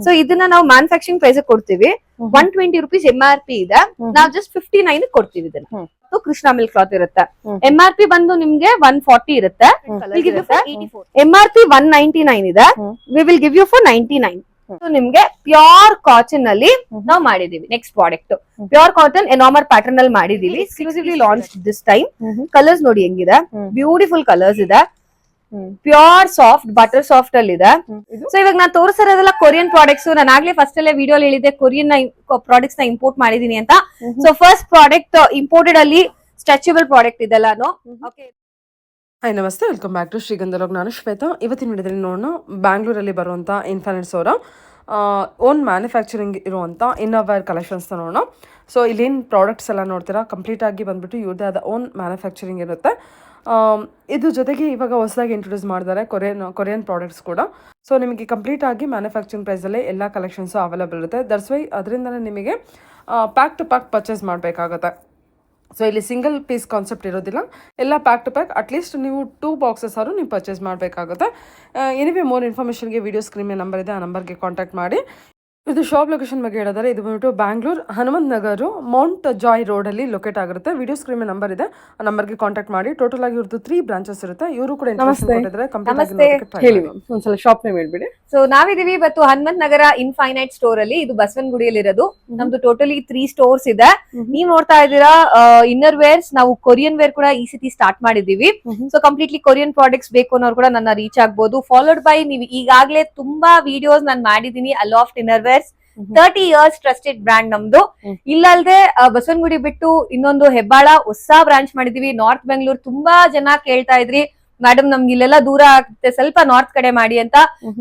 So ಇದನ್ನ ನಾವು manufacturing price ಕೊಡ್ತೀವಿ 120 rupees MRP ಇದೆ, ನಾವು ಜಸ್ಟ್ 59 ಕೊಡ್ತೀವಿ ಇದನ್ನ. ಕೃಷ್ಣ ಮಿಲ್ಕ್ ಕ್ಲಾತ್ ಇರುತ್ತೆ. MRP ಬಂದು ನಿಮ್ಗೆ 140 ಇರುತ್ತೆ, MRP 199 ಇದೆ, we will give you for 99. ನಿಮ್ಗೆ ಪ್ಯೂರ್ ಕಾಟನ್ ಅಲ್ಲಿ ನಾವು ಮಾಡಿದೀವಿ. Next product pure cotton Enamor pattern ಅಲ್ಲಿ ಮಾಡಿದೀವಿ, exclusively launch this time. Colours ನೋಡಿ ಹೆಂಗಿದೆ, ಬ್ಯೂಟಿಫುಲ್ ಕಲರ್ಸ್ ಇದೆ, ಪ್ಯೂರ್ ಸಾಫ್ಟ್ ಬಟರ್ ಸಾಫ್ಟ್ ಅಲ್ಲಿ ಇದೆ. ಸೊ ಇವಾಗ ನಾನು ತೋರಿಸಿರೋದೆಲ್ಲ ಕೊರಿಯನ್ ಪ್ರಾಡಕ್ಟ್ಸ್. ನಾನು ಆಗ್ಲೇ ಫಸ್ಟ್ ಅಲ್ಲೇ ವಿಡಿಯೋ ಹೇಳಿದೆ ಕೊರಿಯನ್ ಪ್ರಾಡಕ್ಟ್ಸ್ ನ ಇಂಪೋರ್ಟ್ ಮಾಡಿದೀನಿ ಅಂತ. ಸೊ ಫಸ್ಟ್ ಪ್ರಾಡಕ್ಟ್ ಇಂಪೋರ್ಟೆಡ್ ಅಲ್ಲಿ ಸ್ಟ್ರೆಚಬಲ್ ಪ್ರಾಡಕ್ಟ್ ಇದೆಲ್ಲಾನು. ಓಕೆ, ಹಾಯ್ ನಮಸ್ತೆ, ವೆಲ್ಕಮ್ ಬ್ಯಾಕ್ ಟು ಶ್ರೀಗಂಧಲೋಕ್. ನಾನು ಶ್ವೇತಾ. ಇವತ್ತಿನ ವಿಡಿಯೋದಲ್ಲಿ ನೋಡೋಣ ಬ್ಯಾಂಗ್ಳೂರಲ್ಲಿ ಬರುವಂಥ ಇನ್ಫಿನಿಟ್ಸ್ ಅವರ ಓನ್ ಮ್ಯಾನುಫ್ಯಾಕ್ಚರಿಂಗ್ ಇರುವಂಥ ಇನ್ನೋವೇರ್ ಕಲೆಕ್ಷನ್ಸ್ನ ನೋಡೋಣ. ಸೊ ಇಲ್ಲೇನು ಪ್ರಾಡಕ್ಟ್ಸ್ ಎಲ್ಲ ನೋಡ್ತೀರಾ ಕಂಪ್ಲೀಟಾಗಿ ಬಂದುಬಿಟ್ಟು ಇವ್ರದ್ದೇ ಆದ ಓನ್ ಮ್ಯಾನುಫ್ಯಾಕ್ಚರಿಂಗ್ ಇರುತ್ತೆ. ಇದು ಜೊತೆಗೆ ಇವಾಗ ಹೊಸದಾಗಿ ಇಂಟ್ರೊಡ್ಯೂಸ್ ಮಾಡಿದ್ದಾರೆ ಕೊರಿಯನ್ ಪ್ರಾಡಕ್ಟ್ಸ್ ಕೂಡ. ಸೊ ನಿಮಗೆ ಕಂಪ್ಲೀಟಾಗಿ ಮ್ಯಾನುಫ್ಯಾಕ್ಚರಿಂಗ್ ಪ್ರೈಸಲ್ಲೇ ಎಲ್ಲ ಕಲೆಕ್ಷನ್ಸು ಅವೈಲೇಬಲ್ ಇರುತ್ತೆ. ದಟ್ಸ್ ವೈ ಅದರಿಂದಲೇ ನಿಮಗೆ ಪ್ಯಾಕ್ ಟು ಪ್ಯಾಕ್ ಪರ್ಚೇಸ್ ಮಾಡಬೇಕಾಗುತ್ತೆ. ಸೊ ಇಲ್ಲಿ ಸಿಂಗಲ್ ಪೀಸ್ ಕಾನ್ಸೆಪ್ಟ್ ಇರೋದಿಲ್ಲ, ಎಲ್ಲ ಪ್ಯಾಕ್ ಟು ಪ್ಯಾಕ್ ಅಟ್ಲೀಸ್ಟ್ ನೀವು 2 boxes ಆದರೂ ನೀವು ಪರ್ಚೇಸ್ ಮಾಡಬೇಕಾಗುತ್ತೆ. ಎನಿವೇ ಮೋರ್ ಇನ್ಫಾರ್ಮೇಷನ್ಗೆ ವಿಡಿಯೋ ಸ್ಕ್ರೀನ್ ಮೇಲೆ ನಂಬರ್ ಇದೆ, ಆ ನಂಬರ್ಗೆ ಕಾಂಟ್ಯಾಕ್ಟ್ ಮಾಡಿ. ಇದು ಶಾಪ್ ಲೊಕೇಶನ್ ಬಗ್ಗೆ ಹೇಳಿದರೆ ಇದು ಬಂದ್ಬಿಟ್ಟು ಬ್ಯಾಂಗ್ಳೂರ್ ಹನುಮಂತ್ ನಗರ ಮೌಂಟ್ ಜಾಯ್ ರೋಡಲ್ಲಿ ಲೊಕೇಟ್ ಆಗಿರುತ್ತೆ. ವಿಡಿಯೋ ಸ್ಕ್ರೀನ್ ಮೇಲೆ ನಂಬರ್ ಇದೆ, ಆ ನಂಬರ್ಗೆ ಕಾಂಟ್ಯಾಕ್ಟ್ ಮಾಡಿ. ಟೋಟಲ್ ಆಗಿ ಇವ್ರದ್ದು 3 ಬ್ರಾಂಚಸ್ ಇರುತ್ತೆ. ಇವರು ಕೂಡ ಒಂದ್ಸಲ ಶಾಪ್ ನೇಮ್ ಹೇಳ್ಬಿಡಿ. ಸೊ ನಾವಿದೀವಿ ಇವತ್ತು ಹನುಮಂತ್ ನಗರ ಇನ್ಫೈನೈಟ್ ಸ್ಟೋರ್ ಅಲ್ಲಿ, ಇದು ಬಸವನಗುಡಿಯಲ್ಲಿ ಇರೋದು. ನಮ್ದು ಟೋಟಲಿ 3 ಸ್ಟೋರ್ಸ್ ಇದೆ. ನೀವ್ ನೋಡ್ತಾ ಇದ್ದೀರಾ ಇನ್ನರ್ ವೇರ್ಸ್, ನಾವು ಕೊರಿಯನ್ ವೇರ್ ಕೂಡ ಈ ಸತಿ ಸ್ಟಾರ್ಟ್ ಮಾಡಿದೀವಿ. ಸೊ ಕಂಪ್ಲೀಟ್ಲಿ ಕೊರಿಯನ್ ಪ್ರಾಡಕ್ಟ್ಸ್ ಬೇಕು ಅನ್ನೋರು ಕೂಡ ನನ್ನ ರೀಚ್ ಆಗ್ಬೋದು. ಫಾಲೋಡ್ ಬೈ ನೀವು ಈಗಾಗಲೇ ತುಂಬಾ ವಿಡಿಯೋಸ್ ನಾನು ಮಾಡಿದೀನಿ Aloft inner wears, 30 years trusted brand ನಮ್ದು. ಇಲ್ಲಲ್ದೆ ಬಸವನಗುಡಿ ಬಿಟ್ಟು ಇನ್ನೊಂದು ಹೆಬ್ಬಾಳ ಹೊಸ ಬ್ರಾಂಚ್ ಮಾಡಿದೀವಿ. ನಾರ್ತ್ ಬೆಂಗಳೂರು ತುಂಬಾ ಜನ ಕೇಳ್ತಾ ಇದ್ರಿ, ಮೇಡಮ್ ನಮ್ಗೆ ಇಲ್ಲೆಲ್ಲ ದೂರ ಆಗುತ್ತೆ, ಸ್ವಲ್ಪ ನಾರ್ತ್ ಕಡೆ ಮಾಡಿ ಅಂತ.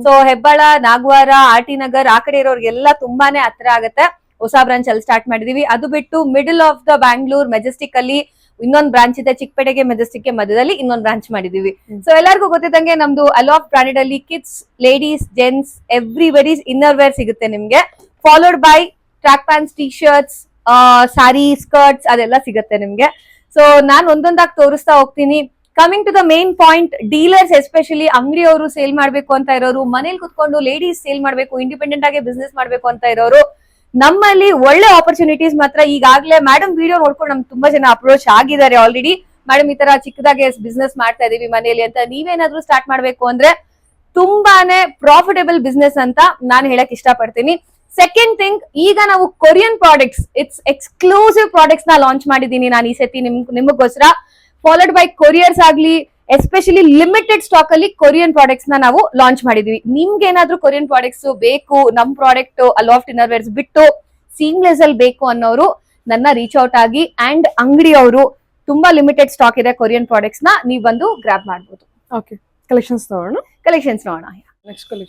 ಸೊ ಹೆಬ್ಬಾಳ, ನಾಗವಾರ, RT ನಗರ್ ಆ ಕಡೆ ಇರೋರ್ಗೆಲ್ಲ ತುಂಬಾನೇ ಹತ್ರ ಆಗುತ್ತೆ. ಹೊಸ ಬ್ರಾಂಚ್ ಅಲ್ಲಿ ಸ್ಟಾರ್ಟ್ ಮಾಡಿದೀವಿ. ಅದು ಬಿಟ್ಟು middle of the Bangalore Majestic ಅಲ್ಲಿ ಇನ್ನೊಂದು ಬ್ರಾಂಚ್ ಇದೆ, ಚಿಕ್ಕಪೇಟೆಗೆ ಮೆಜೆಸ್ಟಿಕ್ ಮಧ್ಯದಲ್ಲಿ ಇನ್ನೊಂದು ಬ್ರಾಂಚ್ ಮಾಡಿದೀವಿ. ಸೊ ಎಲ್ಲರಿಗೂ ಗೊತ್ತಿದ್ದಂಗೆ ನಮ್ದು ಅಲಾಫ್ ಬ್ರಾಂಡೆಡ್ ಅಲ್ಲಿ kids, ladies, gents everybody's inner wear ಸಿಗುತ್ತೆ ನಿಮ್ಗೆ. Followed by track pants, T shirts, sari, skirts ಅದೆಲ್ಲ ಸಿಗುತ್ತೆ ನಿಮ್ಗೆ. ಸೊ ನಾನ್ ಒಂದೊಂದಾಗಿ ತೋರಿಸ್ತಾ ಹೋಗ್ತೀನಿ. Coming to the main point, dealers especially ಅಂಗಡಿಯವರು ಸೇಲ್ ಮಾಡ್ಬೇಕು ಅಂತ ಇರೋರು, ಮನೇಲಿ ಕುತ್ಕೊಂಡು ಲೇಡೀಸ್ ಸೇಲ್ ಮಾಡ್ಬೇಕು, ಇಂಡಿಪೆಂಡೆಂಟ್ ಆಗಿ ಬಿಸ್ನೆಸ್ ಮಾಡ್ಬೇಕು ಅಂತ ಇರೋರು, ನಮ್ಮಲ್ಲಿ ಒಳ್ಳೆ ಆಪರ್ಚುನಿಟೀಸ್ ಮಾತ್ರ ಈಗಾಗಲೇ ಮೇಡಮ್ ವಿಡಿಯೋ ನೋಡ್ಕೊಂಡು ನಮ್ಗೆ ತುಂಬಾ ಜನ ಅಪ್ರೋಚ್ ಆಗಿದ್ದಾರೆ ಆಲ್ರೆಡಿ. ಮೇಡಮ್ ಈ ತರ ಚಿಕ್ಕದಾಗೆ ಬಿಸ್ನೆಸ್ ಮಾಡ್ತಾ ಇದೀವಿ ಮನೆಯಲ್ಲಿ ಅಂತ, ನೀವೇನಾದ್ರೂ ಸ್ಟಾರ್ಟ್ ಮಾಡ್ಬೇಕು ಅಂದ್ರೆ ತುಂಬಾನೇ ಪ್ರಾಫಿಟಬಲ್ ಬಿಸ್ನೆಸ್ ಅಂತ ನಾನು ಹೇಳಕ್ ಇಷ್ಟಪಡ್ತೀನಿ. ಸೆಕೆಂಡ್ ಥಿಂಗ್, ಈಗ ನಾವು Korean products, it's exclusive products ನ ಲಾಂಚ್ ಮಾಡಿದೀನಿ ನಾನು ಈ ಸತಿ ನಿಮಗೋಸ್ಕರ. ಫಾಲೋಡ್ ಬೈ ಕೊರಿಯರ್ಸ್ ಆಗ್ಲಿ, ಎಸ್ಪೆಷಲಿ ಲಿಮಿಟೆಡ್ ಸ್ಟಾಕ್ ಅಲ್ಲಿ ಕೊರಿಯನ್ ಪ್ರಾಡಕ್ಟ್ಸ್ ನ ನಾವು ಲಾಂಚ್ ಮಾಡಿದೀವಿ. ನಿಮ್ಗೆ ಏನಾದ್ರೂ ಕೊರಿಯನ್ ಪ್ರಾಡಕ್ಟ್ಸ್ ಬೇಕು, ನಮ್ ಪ್ರಾಡಕ್ಟ್ ಅಲಾಫ್ಟ್ ಇನ್ನರ್ ವೇರ್ಸ್ ಬಿಟ್ಟು ಸೀಮ್ಲೆಸ್ ಅಲ್ಲಿ ಬೇಕು ಅನ್ನೋರು ನನ್ನ ರೀಚ್ ಔಟ್ ಆಗಿ. ಅಂಡ್ ಅಂಗಡಿಯವರು ತುಂಬಾ ಲಿಮಿಟೆಡ್ ಸ್ಟಾಕ್ ಇದೆ ಕೊರಿಯನ್ ಪ್ರಾಡಕ್ಟ್ಸ್ ನ, ನೀವು ಬಂದು ಗ್ರಾಬ್ ಮಾಡ್ಬೋದು. ಓಕೆ, ಕಲೆಕ್ಷನ್ಸ್ ನೋಡೋಣ.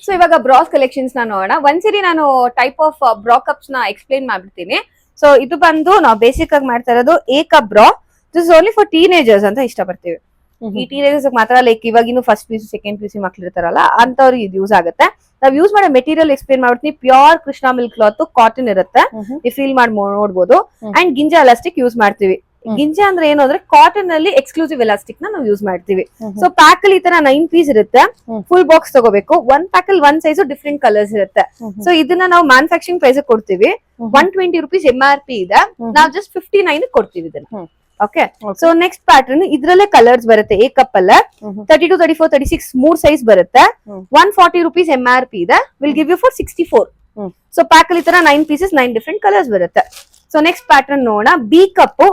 ಸೊ ಇವಾಗ ಬ್ರಾಸ್ ಕಲೆಕ್ಷನ್ಸ್ ನ ನೋಡೋಣ. ಒಂದ್ಸರಿ ನಾನು ಟೈಪ್ ಆಫ್ ಬ್ರಾ ಕಪ್ಸ್ ನ ಎಕ್ಸ್ಪ್ಲೈನ್ ಮಾಡ್ಬಿಡ್ತೀನಿ. ಸೊ ಇದು ಬಂದು ನಾವು ಬೇಸಿಕ್ ಆಗಿ ಮಾಡ್ತಾ ಇರೋದು A cup bra. This only for teenagers ಅಂತ ಇಷ್ಟಪಡ್ತೀವಿ. ಈ ಟೀನೇಜರ್ಸ್ ಮಾತ್ರ, ಲೈಕ್ ಇವಾಗಿನ್ನು ಫಸ್ಟ್ PUC ಸೆಕೆಂಡ್ PUC ಮಕ್ಳು ಇರ್ತಾರಲ್ಲ ಅಂತವ್ರಿಗೆ ಇದು ಯೂಸ್ ಆಗುತ್ತೆ. ನಾವ್ ಯೂಸ್ ಮಾಡೋ ಮೆಟೀರಿಯಲ್ ಎಕ್ಸ್ಪ್ಲೇನ್ ಮಾಡ್ತೀನಿ. Pure Krishna milk cloth cotton ಇರುತ್ತೆ, ನೀವು ಫೀಲ್ ಮಾಡಿ ನೋಡ್ಬೋದು. ಅಂಡ್ ಗಿಂಜಾ ಎಲಾಸ್ಟಿಕ್ ಯೂಸ್ ಮಾಡ್ತೀವಿ. ಗಿಂಜಾ ಅಂದ್ರೆ ಏನು ಅಂದ್ರೆ ಕಾಟನ್ ಅಲ್ಲಿ ಎಕ್ಸ್ಕ್ಲೂಸಿವ್ ಎಲಾಸ್ಟಿಕ್ ನಾವು ಯೂಸ್ ಮಾಡ್ತೀವಿ. ಸೊ ಪ್ಯಾಕ್ ಅಲ್ಲಿ ಈ ತರ 9 ಪೀಸ್ ಇರುತ್ತೆ. ಫುಲ್ ಬಾಕ್ಸ್ ತಗೋಬೇಕು. 1 ಪ್ಯಾಕ್ ಅಲ್ಲಿ 1 ಸೈಜ್ ಡಿಫ್ರೆಂಟ್ ಕಲರ್ಸ್ ಇರುತ್ತೆ. ಸೊ ಇದನ್ನ ನಾವು ಮ್ಯಾನುಫ್ಯಾಕ್ಚರಿಂಗ್ ಪ್ರೈಸ್ ಕೊಡ್ತೀವಿ. 120 rupees MRP ಇದೆ, ನಾವು ಜಸ್ಟ್ 59 ಕೊಡ್ತೀವಿ ಇದನ್ನ. ಓಕೆ, ಸೊ ನೆಕ್ಸ್ಟ್ ಪ್ಯಾಟರ್ನ್ ಇದ್ರಲ್ಲೇ ಕಲರ್ಸ್ ಬರುತ್ತೆ. ಎ ಕಪ್ ಅಲ್ಲ 32, 34, 36 3 ಸೈಜ್ ಬರುತ್ತೆ. 140 rupees MRP ಇದೆ, will give you for 64. So pack ಅಲ್ಲಿ ಈ ತರ 9 ಪೀಸಸ್ 9 ಡಿಫ್ರೆಂಟ್ ಕಲರ್ಸ್ ಬರುತ್ತೆ. ಸೊ ನೆಕ್ಸ್ಟ್ ಪ್ಯಾಟರ್ನ್ ನೋಡೋಣ. B cup.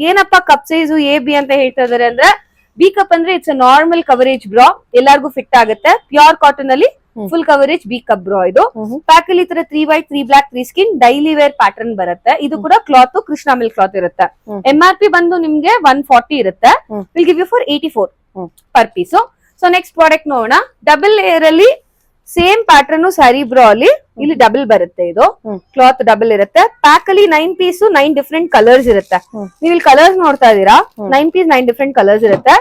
ಏನಪ್ಪ ಕಪ್ ಸೈಜ್ AB ಅಂತ ಹೇಳ್ತಾ ಇದಾರೆ ಅಂದ್ರೆ, ಬಿ ಕಪ್ ಅಂದ್ರೆ it's a normal coverage bra, ಎಲ್ಲಾರ್ಗು ಫಿಟ್ ಆಗುತ್ತೆ. ಪ್ಯೂರ್ ಕಾಟನ್ ಅಲ್ಲಿ full coverage B cup bra. ಇದು ಪ್ಯಾಕ್ ಅಲ್ಲಿ ಈ ತರ 3 white 3 black 3 skin daily wear pattern ಬರುತ್ತೆ. ಇದು ಕೂಡ ಕ್ಲಾತ್ ಕೃಷ್ಣ ಮಿಲ್ಕ್ ಕ್ಲಾತ್ ಇರುತ್ತೆ. MRP ಬಂದು ನಿಮ್ಗೆ 140 ಇರುತ್ತೆ, will give you for 84 per piece. So next product ನೋಡೋಣ. ಡಬಲ್ ಲೇಯರ್ ಅಲ್ಲಿ ಸೇಮ್ ಪ್ಯಾಟರ್ನ್ ಸ್ಯಾರಿ ಬ್ರಾ ಅಲ್ಲಿ ಇಲ್ಲಿ ಡಬಲ್ ಬರುತ್ತೆ. ಇದು ಕ್ಲಾತ್ ಡಬಲ್ ಇರುತ್ತೆ. ಪ್ಯಾಕ್ ಅಲ್ಲಿ 9 ಪೀಸ್ 9 ಡಿಫ್ರೆಂಟ್ ಕಲರ್ಸ್ ಇರುತ್ತೆ. ನೀವು ಇಲ್ಲಿ ಕಲರ್ಸ್ ನೋಡ್ತಾ ಇದೀರಾ, 9 ಪೀಸ್ 9 ಡಿಫ್ರೆಂಟ್ ಕಲರ್ಸ್ ಇರುತ್ತೆ.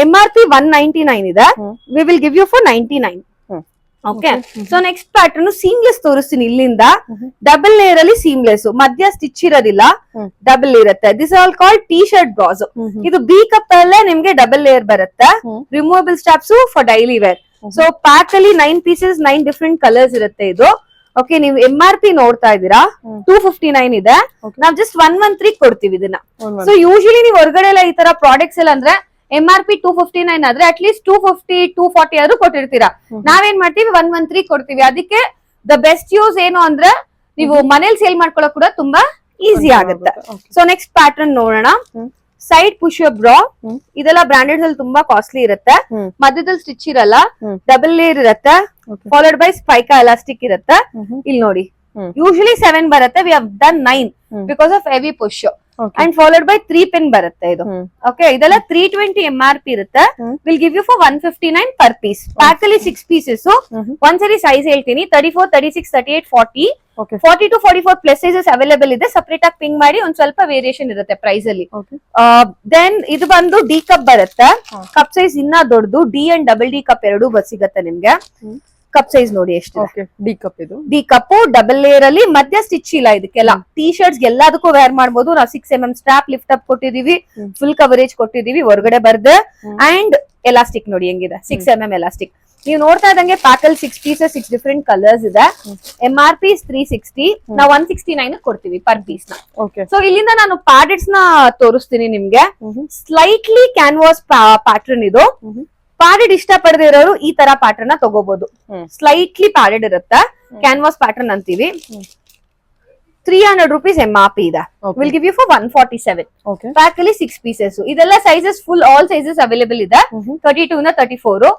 MRP 199 ಇದೆ, we will give you for 99. Okay, so next pattern seamless ತೋರಿಸ್ತೀನಿ. ಇಲ್ಲಿಂದ ಡಬಲ್ ಲೇಯರ್ ಅಲ್ಲಿ ಸೀಮ್ಲೆಸ್, ಮಧ್ಯ ಸ್ಟಿಚ್ ಇರೋದಿಲ್ಲ, ಡಬಲ್ ಇರುತ್ತೆ. This all called T shirt bras. ಇದು ಬಿ ಕಪ್ ಅಲ್ಲೇ ನಿಮ್ಗೆ ಡಬಲ್ ಲೇಯರ್ ಬರುತ್ತೆ. Removable straps for daily wear. So pack ಅಲ್ಲಿ 9 ಪೀಸಸ್ 9 ಡಿಫ್ರೆಂಟ್ ಕಲರ್ಸ್ ಇರುತ್ತೆ. ಇದು ಓಕೆ ನೀವು MRP ನೋಡ್ತಾ ಇದ್ದೀರಾ 259 ಇದೆ, ನಾವ್ ಜಸ್ಟ್ 113 ಕೊಡ್ತೀವಿ ಇದನ್ನ. ಸೊ ಯೂಶಲಿ ನೀವು ಹೊರಗಡೆ ಎಲ್ಲ ಈ ತರ ಪ್ರಾಡಕ್ಟ್ಸ್ ಎಲ್ಲ ಅಂದ್ರೆ MRP 259 ಆದ್ರೆ ಅಟ್ ಲೀಸ್ಟ್ 250 240 ಆದ್ರೂ ಕೊಟ್ಟಿರ್ತೀರಾ. ನಾವೇನ್ ಮಾಡ್ತೀವಿ 113 ಕೊಡ್ತೀವಿ. ಅದಕ್ಕೆ ದ ಬೆಸ್ಟ್ ಯೂಸ್ ಏನು ಅಂದ್ರೆ ನೀವು ಮನೇಲಿ ಸೇಲ್ ಮಾಡ್ಕೊಳಕ್ ಕೂಡ ತುಂಬಾ ಈಸಿ ಆಗುತ್ತೆ. ಸೊ ನೆಕ್ಸ್ಟ್ ಪ್ಯಾಟರ್ನ್ ನೋಡೋಣ. ಸೈಡ್ ಪುಷ್ ಅಪ್ ಬ್ರಾ, ಇದೆಲ್ಲ ಬ್ರಾಂಡೆಡ್ ಅಲ್ಲಿ ತುಂಬಾ ಕಾಸ್ಟ್ಲಿ ಇರುತ್ತೆ. ಮಧ್ಯದಲ್ಲಿ ಸ್ಟಿಚ್ ಇರಲ್ಲ, ಡಬಲ್ ಲೇಯರ್ ಇರುತ್ತೆ, ಫಾಲೋಡ್ ಬೈ ಸ್ಪೈಕಾ ಎಲಾಸ್ಟಿಕ್ ಇರುತ್ತೆ. ಇಲ್ಲಿ ನೋಡಿ ಯೂಶಲಿ 7 ಬರುತ್ತೆ, we have done 9 because of heavy push and followed by 3 pin ಬರುತ್ತೆ ಇದು. ಓಕೆ ಇದೆಲ್ಲ 320 MRP ಇರುತ್ತೆ. Will give you for 159 per piece. Pack ಅಲ್ಲಿ 6 ಪೀಸಸ್. ಒಂದ್ಸರಿ ಸೈಜ್ ಹೇಳ್ತೀನಿ, 34 36 38 40 40 to 44 ಪ್ಲಸ್ ಸೈಜಸ್ ಅವೈಲೇಬಲ್ ಇದೆ. ಸಪರೇಟ್ ಆಗಿ ಪಿಂಗ್ ಮಾಡಿ ಒಂದ್ ಸ್ವಲ್ಪ ವೇರಿಯೇಷನ್ ಇರುತ್ತೆ ಪ್ರೈಸ್ ಅಲ್ಲಿ. ದೆನ್ ಇದು ಬಂದು ಡಿ ಕಪ್ ಬರುತ್ತೆ. ಕಪ್ ಸೈಜ್ ಇನ್ನ ದೊಡ್ಡದು, D and double D cup ಎರಡೂ ಸಿಗುತ್ತೆ ನಿಮ್ಗೆ. ಕಪ್ ಸೈಜ್ ನೋಡಿ ಎಷ್ಟು ಡಿ ಕಪ್ ಇದು. ಡಿ ಕಪ್ ಡಬಲ್ ಲೇಯರ್ ಅಲ್ಲಿ, ಮಧ್ಯ ಸ್ಟಿಚ್ ಇಲ್ಲ ಇದಕ್ಕೆಲ್ಲ. ಟೀ ಶರ್ಟ್ಸ್ ಎಲ್ಲದಕ್ಕೂ ವೇರ್ ಮಾಡಬಹುದು. ನಾವು 6mm ಸ್ಟ್ರಾಪ್ ಲಿಫ್ಟ್ ಅಪ್ ಕೊಟ್ಟಿದೀವಿ, ಫುಲ್ ಕವರೇಜ್ ಕೊಟ್ಟಿದೀವಿ ಹೊರಗಡೆ ಬರ್ದೆ. ಅಂಡ್ ಎಲಾಸ್ಟಿಕ್ ನೋಡಿ ಹೆಂಗಿದೆ, 6mm ಎಲಾಸ್ಟಿಕ್. ನೀವು ನೋಡ್ತಾ ಇದ್ದಂಗೆ ಪ್ಯಾಕ್ ಅಲ್ಲಿ 6 ಪೀಸಸ್ 6 ಡಿಫರೆಂಟ್ ಕಲರ್ಸ್ ಇದೆ. MRP 360, ನಾವು 169 ಕೊಡ್ತೀವಿ ಪರ್ ಪೀಸ್ ನ. ಸೊ ಇಲ್ಲಿಂದ ನಾನು ಪ್ಯಾಡೆಟ್ಸ್ ನ ತೋರಿಸ್ತೀನಿ ನಿಮ್ಗೆ. ಸ್ಲೈಟ್ಲಿ ಕ್ಯಾನ್ವಾಸ್ ಪ್ಯಾಟರ್ನ್ ಇದು. ಪ್ಯಾಡೆಡ್ ಇಷ್ಟ ಪಡದೇ ಇರೋರು ಈ ತರ ಪ್ಯಾಟರ್ನ್ ನ ತಗೋಬಹುದು. ಸ್ಲೈಟ್ಲಿ ಪ್ಯಾಡೆಡ್ ಇರುತ್ತೆ, ಕ್ಯಾನ್ವಾಸ್ ಪ್ಯಾಟರ್ನ್ ಅಂತೀವಿ. 300 rupees MRP ಇದೆ. Will give you for 147. Pack ಅಲ್ಲಿ 6 ಪೀಸಸ್. ಇದೆಲ್ಲ sizes full all sizes available ಇದೆ, 32 ಇಂದ 34.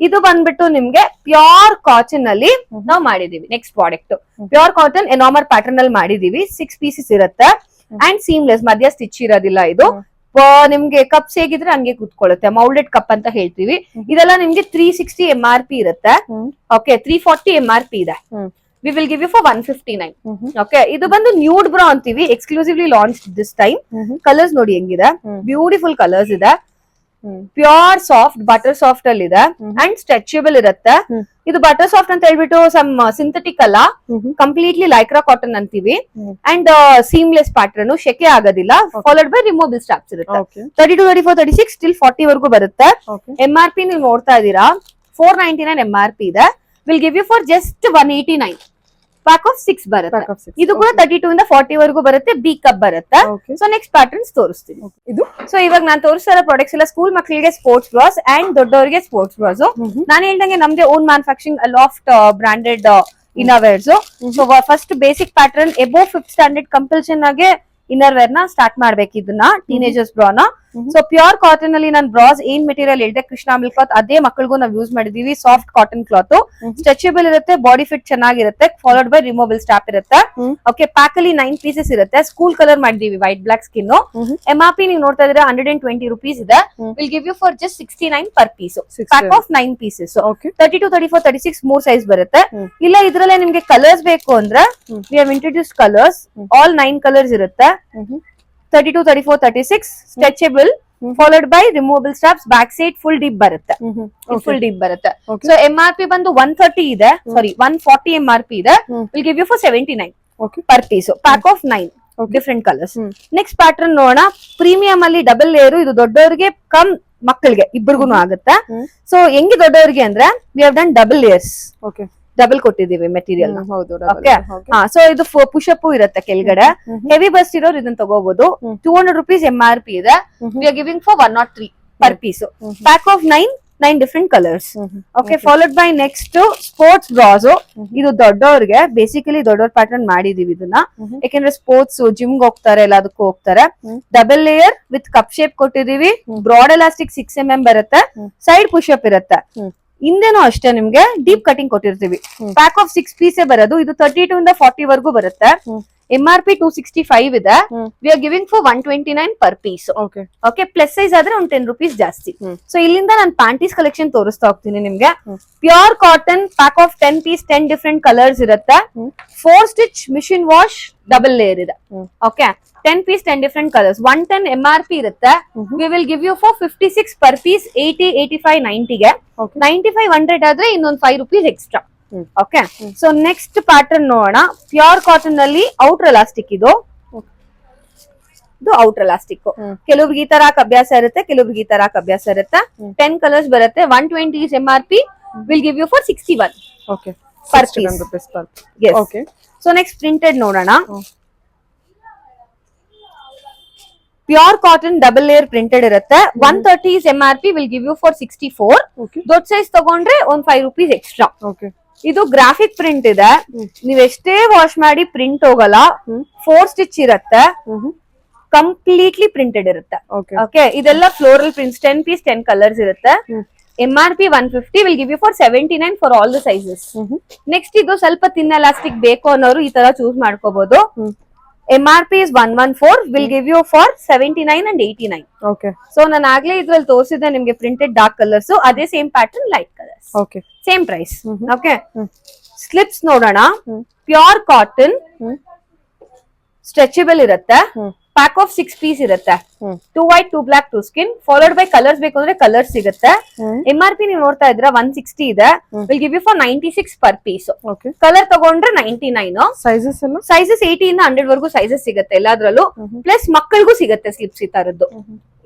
ಇದು ಬಂದ್ಬಿಟ್ಟು ನಿಮ್ಗೆ ಪ್ಯೂರ್ ಕಾಟನ್ ಅಲ್ಲಿ ನಾವು ಮಾಡಿದೀವಿ. Next product pure cotton Enamor pattern ಅಲ್ಲಿ ಮಾಡಿದೀವಿ. 6 ಪೀಸಸ್ ಇರುತ್ತೆ ಅಂಡ್ ಸೀಮ್ಲೆಸ್, ಮಧ್ಯ ಸ್ಟಿಚ್ ಇರೋದಿಲ್ಲ ಇದು. ನಿಮ್ಗೆ ಕಪ್ಸ್ ಹೇಗಿದ್ರೆ ಹಂಗೆ ಕೂತ್ಕೊಳ್ಳುತ್ತೆ, ಮೌಲ್ಡೆಡ್ ಕಪ್ ಅಂತ ಹೇಳ್ತೀವಿ. ಇದೆಲ್ಲ ನಿಮ್ಗೆ 360 MRP ಇರುತ್ತೆ. ಓಕೆ 340 MRP ಇದೆ. We will give you for 159. Okay ಇದು ಬಂದು ನ್ಯೂಡ್ ಬ್ರಾ ಅಂತೀವಿ, exclusively launch this time. Colours ನೋಡಿ ಹೆಂಗಿದೆ, ಬ್ಯೂಟಿಫುಲ್ ಕಲರ್ಸ್ ಇದೆ. ಪ್ಯೂರ್ ಸಾಫ್ಟ್ ಬಟರ್ ಸಾಫ್ಟ್ ಅಲ್ಲಿ ಇದೆ ಅಂಡ್ ಸ್ಟ್ರೆಚಬಲ್ ಇರುತ್ತೆ. ಇದು ಬಟರ್ ಸಾಫ್ಟ್ ಅಂತ ಹೇಳ್ಬಿಟ್ಟು ಸಮ್ ಸಿಂಥೆಟಿಕ್ ಅಲ್ಲ, ಕಂಪ್ಲೀಟ್ಲಿ ಲೈಕ್ರಾ ಕಾಟನ್ ಅಂತೀವಿ. ಅಂಡ್ ಸೀಮ್ಲೆಸ್ ಪ್ಯಾಟರ್ನ್, ಶೆಕೆ ಆಗೋದಿಲ್ಲ. ಫಾಲೋಡ್ ಬೈ ರಿಮೂವಬಲ್ ಸ್ಟ್ರಾಪ್ಸ್ ಇರುತ್ತೆ. 32 34 36 ಟಿಲ್ 40 ವರೆಗೂ ಬರುತ್ತೆ. MRP ನೀವು ನೋಡ್ತಾ ಇದ್ದೀರಾ 499 MRP ಇದೆ. Will give you for just 189. Pack of 6 ಬರುತ್ತೆ. ಇದು ಕೂಡ 32 ಇಂದ 40 ವರೆಗೂ ಬರುತ್ತೆ. ಬಿ ಕಪ್ ಬರುತ್ತೆ. ಸೊ ನೆಕ್ಸ್ಟ್ ಪ್ಯಾಟರ್ನ್ಸ್ ತೋರಿಸ್ತೀನಿ. ಇದು ಸೊ ಇವಾಗ ನಾನು ತೋರಿಸ್ತಾ ಇರೋ ಪ್ರಾಡಕ್ಟ್ಸ್ ಎಲ್ಲ ಸ್ಕೂಲ್ ಮಕ್ಕಳಿಗೆ ಸ್ಪೋರ್ಟ್ಸ್ ಬ್ರಾಸ್ ಅಂಡ್ ದೊಡ್ಡವರಿಗೆ ಸ್ಪೋರ್ಟ್ಸ್ ಬ್ರಾಸ್. ನಾನು ಹೇಳ್ದಂಗೆ ನಮ್ದೇ own manufacturing loft branded inner wares. So first basic pattern above 5th standard compulsion ಆಗಿ ಇನ್ನರ್ ವೇರ್ ನ ಸ್ಟಾರ್ಟ್ ಮಾಡ್ಬೇಕು ಇದನ್ನ, ಟೀನೇಜರ್ಸ್ ಬ್ರಾನ. ಸೊ ಪ್ಯೂರ್ ಕಾಟನ್ ಅಲ್ಲಿ ನಾನು ಬ್ರಾಸ್ ಏನ್ ಮೆಟೀರಿಯಲ್ ಹೇಳಿದೆ, ಕೃಷ್ಣ ಮಿಲ್ ಕ್ಲಾತ್, ಅದೇ ಮಕ್ಕಳಿಗೂ ನಾವು ಯೂಸ್ ಮಾಡಿದೀವಿ. ಸಾಫ್ಟ್ ಕಾಟನ್ ಕ್ಲಾತ್, ಸ್ಟ್ರೆಚಬಲ್ ಇರುತ್ತೆ, ಬಾಡಿ ಫಿಟ್ ಚೆನ್ನಾಗಿರುತ್ತೆ, ಫಾಲೋಡ್ ಬೈ ರಿಮೂವಬಲ್ ಸ್ಟ್ರಾಪ್ ಇರುತ್ತೆ. ಓಕೆ ಪ್ಯಾಕ್ ಅಲ್ಲಿ 9 ಪೀಸಸ್ ಇರುತ್ತೆ. ಸ್ಕೂಲ್ ಕಲರ್ ಮಾಡಿದೀವಿ, ವೈಟ್ ಬ್ಲಾಕ್ ಸ್ಕಿನ್. MRP ನೀವು ನೋಡ್ತಾ ಇದ್ರೆ 120 rupees ಇದೆ. Will give you for just 69 per piece. Pack of 9 pieces. 32 34 36 3 size ಬರುತ್ತೆ. ಇಲ್ಲ ಇದ್ರಲ್ಲೇ ನಿಮ್ಗೆ ಕಲರ್ಸ್ ಬೇಕು ಅಂದ್ರೆ we have introduced colours, all 9 colours ಇರುತ್ತೆ. 32 34 36 stretchable, followed by removable straps. Back side full deep ಬರುತ್ತೆ, ಫುಲ್ ಡೀಪ್ ಬರುತ್ತೆ. ಸೊ MRP ಬಂದು 130 ಇದೆ, ಸಾರಿ 140 MRP ಇದೆ. Will give you for 79 per piece. Pack of 9 different colours. Next pattern ನೋಡೋಣ. Premium ಅಲ್ಲಿ double layer, ಇದು ದೊಡ್ಡವರಿಗೆ ಕಮ್ ಮಕ್ಕಳಿಗೆ ಇಬ್ಬರಿಗೂ ಆಗುತ್ತೆ. ಸೊ ಹೆಂಗೆ ದೊಡ್ಡವರಿಗೆ ಅಂದ್ರೆ we have done double layers, double ಕೊಟ್ಟಿದೀವಿ ಮೆಟೀರಿಯಲ್. ಓಕೆ ಸೊ ಇದು ಪುಷ್ ಅಪ್ ಇರುತ್ತೆ ಕೆಳಗಡೆ. ಹೆವಿ ಬಸ್ಟ್ ಇರೋರು ಇದನ್ನ ತಗೋಬಹುದು. 200 rupees MRP ಇದೆ. We are giving for 103 per piece. Pack of 9 different colours. Okay followed by next sports bras. ಇದು ದೊಡ್ಡವ್ರಿಗೆ ಬೇಸಿಕಲಿ ದೊಡ್ಡವ್ರ ಪ್ಯಾಟರ್ನ್ ಮಾಡಿದೀವಿ ಇದನ್ನ, ಯಾಕೆಂದ್ರೆ ಸ್ಪೋರ್ಟ್ಸ್ ಜಿಮ್ಗೆ ಹೋಗ್ತಾರೆ, ಎಲ್ಲದಕ್ಕೂ ಹೋಗ್ತಾರೆ. Double layer with cup shape ಕೊಟ್ಟಿದೀವಿ. ಬ್ರಾಡ್ ಎಲಾಸ್ಟಿಕ್ 6mm ಬರುತ್ತೆ. ಸೈಡ್ ಪುಷ್ ಅಪ್ ಇರುತ್ತೆ. ಹಿಂದೆನೂ ಅಷ್ಟೇ ನಿಮ್ಗೆ ಡೀಪ್ ಕಟಿಂಗ್ ಕೊಟ್ಟಿರ್ತೀವಿ. ಪ್ಯಾಕ್ ಆಫ್ 6 ಪೀಸೇ ಬರೋದು. ಇದು 32 ಇಂದ 40 ವರೆಗೂ ಬರುತ್ತೆ. MRP 265 ಇದೆ. We are giving for 129 per piece. Okay plus size ಆದ್ರೆ ಒಂದು 10 rupees ಜಾಸ್ತಿ. ಸೊ ಇಲ್ಲಿಂದ ನಾನು ಪ್ಯಾಂಟೀಸ್ ಕಲೆಕ್ಷನ್ ತೋರಿಸ್ತಾ ಹೋಗ್ತೀನಿ ನಿಮ್ಗೆ. Pure cotton, pack of 10 piece, 10 different colours ಇರುತ್ತೆ. 4 stitch machine wash double layer ಇದೆ. Okay 10 piece 10 different colours. 110 MRP ಇರುತ್ತೆ. We will give you for 56 per piece. 80 85 90ಗೆ 95 100 ಆದ್ರೆ ಇನ್ನೊಂದು 5 rupees extra. Okay so next pattern ನೋಡೋಣ. ಪ್ಯೂರ್ ಕಾಟನ್ ಅಲ್ಲಿ outer elastic, ಇದು outer elastic. ಕೆಲವ್ರಿಗೆ ಈ ತರ ಅಭ್ಯಾಸ ಇರುತ್ತೆ, ಕೆಲವ್ರಿಗೆ ಈ ತರ ಅಭ್ಯಾಸ ಇರುತ್ತೆ. 10 ಕಲರ್ಸ್ ಬರುತ್ತೆ. 120 MRP. Will give you for 61. per 61 piece. rupees per. Yes. Okay. So next printed ನೋಡೋಣ. Pure cotton double layer printed ಇರುತ್ತೆ. 130 MRP will give you for 64. Okay. ದೊಡ್ಡ ಸೈಜ್ ತಗೊಂಡ್ರೆ ಒಂದ್ 5 rupees ಎಕ್ಸ್ಟ್ರಾ. Okay. ಇದು ಗ್ರಾಫಿಕ್ ಪ್ರಿಂಟ್ ಇದೆ. ನೀವ್ ಎಷ್ಟೇ wash ಮಾಡಿ ಪ್ರಿಂಟ್ ಹೋಗಲ್ಲ. 4 ಸ್ಟಿಚ್ ಇರುತ್ತೆ. ಕಂಪ್ಲೀಟ್ಲಿ ಪ್ರಿಂಟೆಡ್ ಇರುತ್ತೆ. Okay. ಓಕೆ, ಇದೆಲ್ಲ ಫ್ಲೋರಲ್ ಪ್ರಿಂಟ್ಸ್. 10 ಪೀಸ್ 10 ಕಲರ್ಸ್ ಇರುತ್ತೆ. MRP 150 will give you for 79 for all the sizes. Next ಇದು ಸ್ವಲ್ಪ ತಿನ್ ಎಲಾಸ್ಟಿಕ್ ಬೇಕು ಅನ್ನೋರು ಈ ತರ ಚೂಸ್ ಮಾಡ್ಕೋಬಹುದು. MRP is 114 will give you for 79 and 89. Okay. So ನಾನು ಆಗ್ಲೇ ಇದ್ರಲ್ಲಿ ತೋರಿಸಿದೆ ನಿಮ್ಗೆ ಪ್ರಿಂಟೆಡ್ ಡಾರ್ಕ್ ಕಲರ್ಸ್. ಅದೇ same pattern light colours. Okay. Same price. Okay, slips ನೋಡೋಣ. ಪ್ಯೂರ್ ಕಾಟನ್ ಸ್ಟ್ರೆಚಬಲ್ ಇರುತ್ತೆ. ಪ್ಯಾಕ್ ಆಫ್ 6 ಪೀಸ್ ಇರುತ್ತೆ. 2 white 2 black 2 skin followed by colours ಬೇಕು ಅಂದ್ರೆ ಕಲರ್ ಸಿಗುತ್ತೆ. MRP ನೀವು ನೋಡ್ತಾ ಇದ್ರ 160 ಇದೆ. Will give you for 96 per piece. Okay. Colour ತಗೊಂಡ್ರೆ 99. Sizes ಎಲ್ಲ ಸೈಜಸ್ 80 ಇಂದ 100 ವರೆಗೂ ಸೈಜಸ್ ಸಿಗುತ್ತೆ ಎಲ್ಲಾದ್ರಲ್ಲೂ. ಪ್ಲಸ್ ಮಕ್ಕಳಿಗೂ ಸಿಗುತ್ತೆ ಸ್ಲಿಪ್ಸ್ ಈ ತರದ್ದು.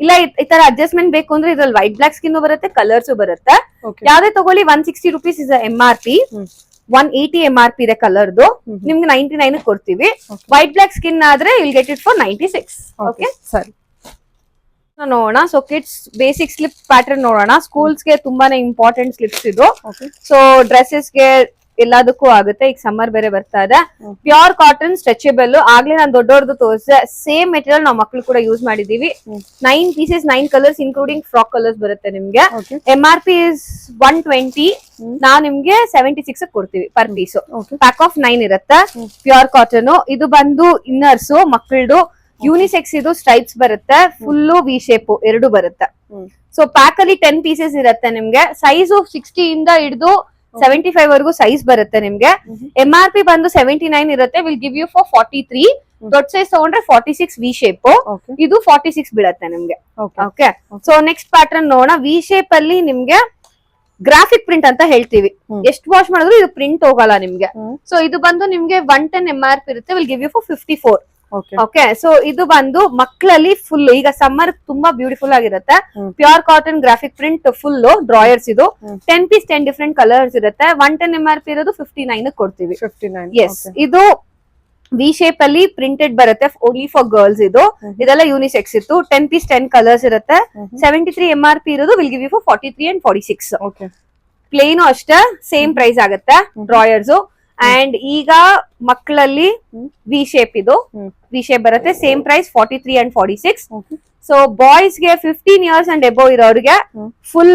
ಇಲ್ಲ ಈ ತರ ಅಡ್ಜಸ್ಟ್ಮೆಂಟ್ ಬೇಕು ಅಂದ್ರೆ ಇದ್ರಲ್ಲಿ ವೈಟ್ ಬ್ಲಾಕ್ ಸ್ಕಿನ್ ಬರುತ್ತೆ, ಕಲರ್ಸ್ ಬರುತ್ತೆ. Okay. ಯಾವ್ದೇ ತಗೊಳ್ಳಿ 160 rupees is MRP. 180 MRP ಇದೆ ಕಲರ್ದು. ನಿಮ್ಗೆ 99 ಕೊಡ್ತೀವಿ. ವೈಟ್ ಬ್ಲಾಕ್ ಸ್ಕಿನ್ ಆದ್ರೆ will get it for 96. Okay, ಸರಿ ನೋಡೋಣ. So kids basic slip pattern ನೋಡೋಣ. ಸ್ಕೂಲ್ಸ್ಗೆ ತುಂಬಾನೇ ಇಂಪಾರ್ಟೆಂಟ್ ಸ್ಲಿಪ್ಸ್ ಇದು. ಸೊ ಡ್ರೆಸ್ಸಸ್ಗೆ ಎಲ್ಲದಕ್ಕೂ ಆಗುತ್ತೆ. ಈಗ ಸಮ್ಮರ್ ಬೇರೆ ಬರ್ತಾ ಇದೆ. Pure cotton stretchable. ಆಗ್ಲೇ ನಾನು ದೊಡ್ಡವ್ರದ್ದು ತೋರಿಸಿದೆ. ಸೇಮ್ ಮೆಟೀರಿಯಲ್ ನಾವು ಮಕ್ಳು ಕೂಡ ಯೂಸ್ ಮಾಡಿದೀವಿ. 9 pieces 9 colours including frock colours ಬರುತ್ತೆ ನಿಮ್ಗೆ. MRP is 120. ನಾವು ನಿಮ್ಗೆ 76 ಕೊಡ್ತೀವಿ ಪರ್ ಪೀಸ್. ಪ್ಯಾಕ್ ಆಫ್ 9 ಇರುತ್ತೆ. Pure cotton. ಇದು ಬಂದು ಇನ್ನರ್ಸ್ ಮಕ್ಕಳದು. ಯೂನಿಸೆಕ್ಸ್ ಇದು. ಸ್ಟ್ರೈಪ್ಸ್ ಬರುತ್ತೆ. ಫುಲ್ಲು ವಿ ಶೇಪ್ ಎರಡು ಬರುತ್ತೆ. ಸೊ ಪ್ಯಾಕ್ ಅಲ್ಲಿ 10 ಪೀಸಸ್ ಇರುತ್ತೆ ನಿಮ್ಗೆ. ಸೈಜು 60 ಇಂದ ಹಿಡಿದು 75 ವರೆಗೂ ಸೈಜ್ ಬರುತ್ತೆ ನಿಮ್ಗೆ. MRP ಬಂದು 79 ಇರುತ್ತೆ. Will give you for 43. ದೊಡ್ಡ ಸೈಜ್ ತಗೊಂಡ್ರೆ 46 ವಿ ಶೇಪ್. ಇದು 46 ಬೀಳತ್ತೆ ನಿಮ್ಗೆ. ಓಕೆ, ಸೊ ನೆಕ್ಸ್ಟ್ ಪ್ಯಾಟರ್ನ್ ನೋಡೋಣ. ವಿ ಶೇಪ್ ಅಲ್ಲಿ ನಿಮ್ಗೆ ಗ್ರಾಫಿಕ್ ಪ್ರಿಂಟ್ ಅಂತ ಹೇಳ್ತೀವಿ. ಎಷ್ಟು ವಾಶ್ ಮಾಡಿದ್ರು ಇದು ಪ್ರಿಂಟ್ ಹೋಗಲ್ಲ ನಿಮ್ಗೆ. ಸೊ ಇದು ಬಂದು ನಿಮ್ಗೆ 110 MRP ಇರುತ್ತೆ. Will give you for 54. Okay, so ಇದು ಬಂದು ಮಕ್ಕಳಲ್ಲಿ ಫುಲ್ ಈಗ ಸಮ್ಮರ್ ತುಂಬಾ ಬ್ಯೂಟಿಫುಲ್ ಆಗಿರುತ್ತೆ. Pure cotton graphic print full drawers ಇದು. 10 ಪೀಸ್ 10 ಡಿಫ್ರೆಂಟ್ ಕಲರ್ಸ್ ಇರುತ್ತೆ. 110 MRP ಇರೋದು 59 ಕೊಡ್ತೀವಿ. 59. ಎಸ್, ಇದು ವಿ ಶೇಪ್ ಅಲ್ಲಿ ಪ್ರಿಂಟೆಡ್ ಬರುತ್ತೆ. ಓನ್ಲಿ ಫಾರ್ ಗರ್ಲ್ಸ್ ಇದು. ಇದೆಲ್ಲ ಯೂನಿಸೆಕ್ಸ್ ಇತ್ತು. 10 ಪೀಸ್ 10 ಕಲರ್ಸ್ ಇರುತ್ತೆ. 73 MRP ಇರೋದು. Will give you for 43 and 46. Plain ಅಷ್ಟೇ ಸೇಮ್ ಪ್ರೈಸ್ ಆಗುತ್ತೆ ಡ್ರಾಯರ್ಸ್. ಅಂಡ್ ಈಗ ಮಕ್ಕಳಲ್ಲಿ ವಿ ಶೇಪ್ ಇದು. ವಿ ಶೇಪ್ ಬರುತ್ತೆ. Same price 43 and 46. So boys ಗೆ 15 years and above ಇರೋರಿಗೆ ಫುಲ್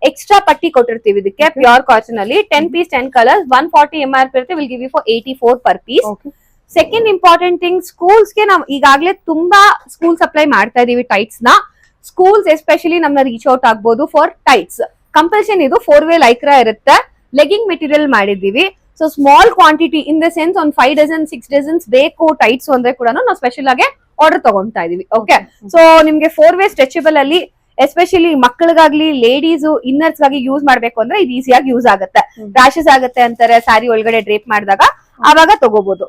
ಎಕ್ಸ್ಟ್ರಾ ಪಟ್ಟಿ ಕೊಟ್ಟಿರ್ತೀವಿ ಇದಕ್ಕೆ. ಪ್ಯೂರ್ ಕಾಟನ್ ಅಲ್ಲಿ 10 ಪೀಸ್ 10 ಕಲರ್ಸ್ 140 MRP ಇರುತ್ತೆ. Will give you for 84 per piece. Second important thing, ಸ್ಕೂಲ್ಸ್ಗೆ ನಾವು ಈಗಾಗಲೇ ತುಂಬಾ ಸ್ಕೂಲ್ ಸಪ್ಲೈ ಮಾಡ್ತಾ ಇದೀವಿ ಟೈಟ್ಸ್ ನ. ಸ್ಕೂಲ್ಸ್ ಎಸ್ಪೆಷಲಿ ನಮ್ನ ರೀಚ್ ಔಟ್ ಆಗ್ಬೋದು ಫಾರ್ ಟೈಟ್ಸ್. ಕಂಪಲ್ಷನ್ ಇದು 4-way ಲೈಕ್ರಾ ಇರುತ್ತೆ. ಲೆಗಿಂಗ್ ಮೆಟೀರಿಯಲ್ ಮಾಡಿದೀವಿ. So small quantity in the sense ಒಂದು 5 dozen 6 dozens ಬೇಕು ಟೈಟ್ಸ್ ಅಂದ್ರೆ ಕೂಡ ನಾವು ಸ್ಪೆಷಲ್ ಆಗಿ ಆರ್ಡರ್ ತಗೊಂತಾ ಇದೀವಿ. ಓಕೆ, ಸೊ ನಿಮ್ಗೆ 4-way ಸ್ಟ್ರೆಚಬಲ್ ಅಲ್ಲಿ ಎಸ್ಪೆಷಲಿ ಮಕ್ಕಳಿಗಾಗ್ಲಿ ಲೇಡೀಸ್ ಇನ್ನರ್ಸ್ ಗಾಗಿ ಯೂಸ್ ಮಾಡ್ಬೇಕು ಅಂದ್ರೆ ಇದು ಈಸಿಯಾಗಿ ಯೂಸ್ ಆಗುತ್ತೆ. ರ್ಯಾಶಸ್ ಆಗುತ್ತೆ ಅಂತಾರೆ ಸ್ಯಾರಿ ಒಳಗಡೆ ಡ್ರೇಪ್ ಮಾಡಿದಾಗ, ಆವಾಗ ತಗೋಬಹುದು.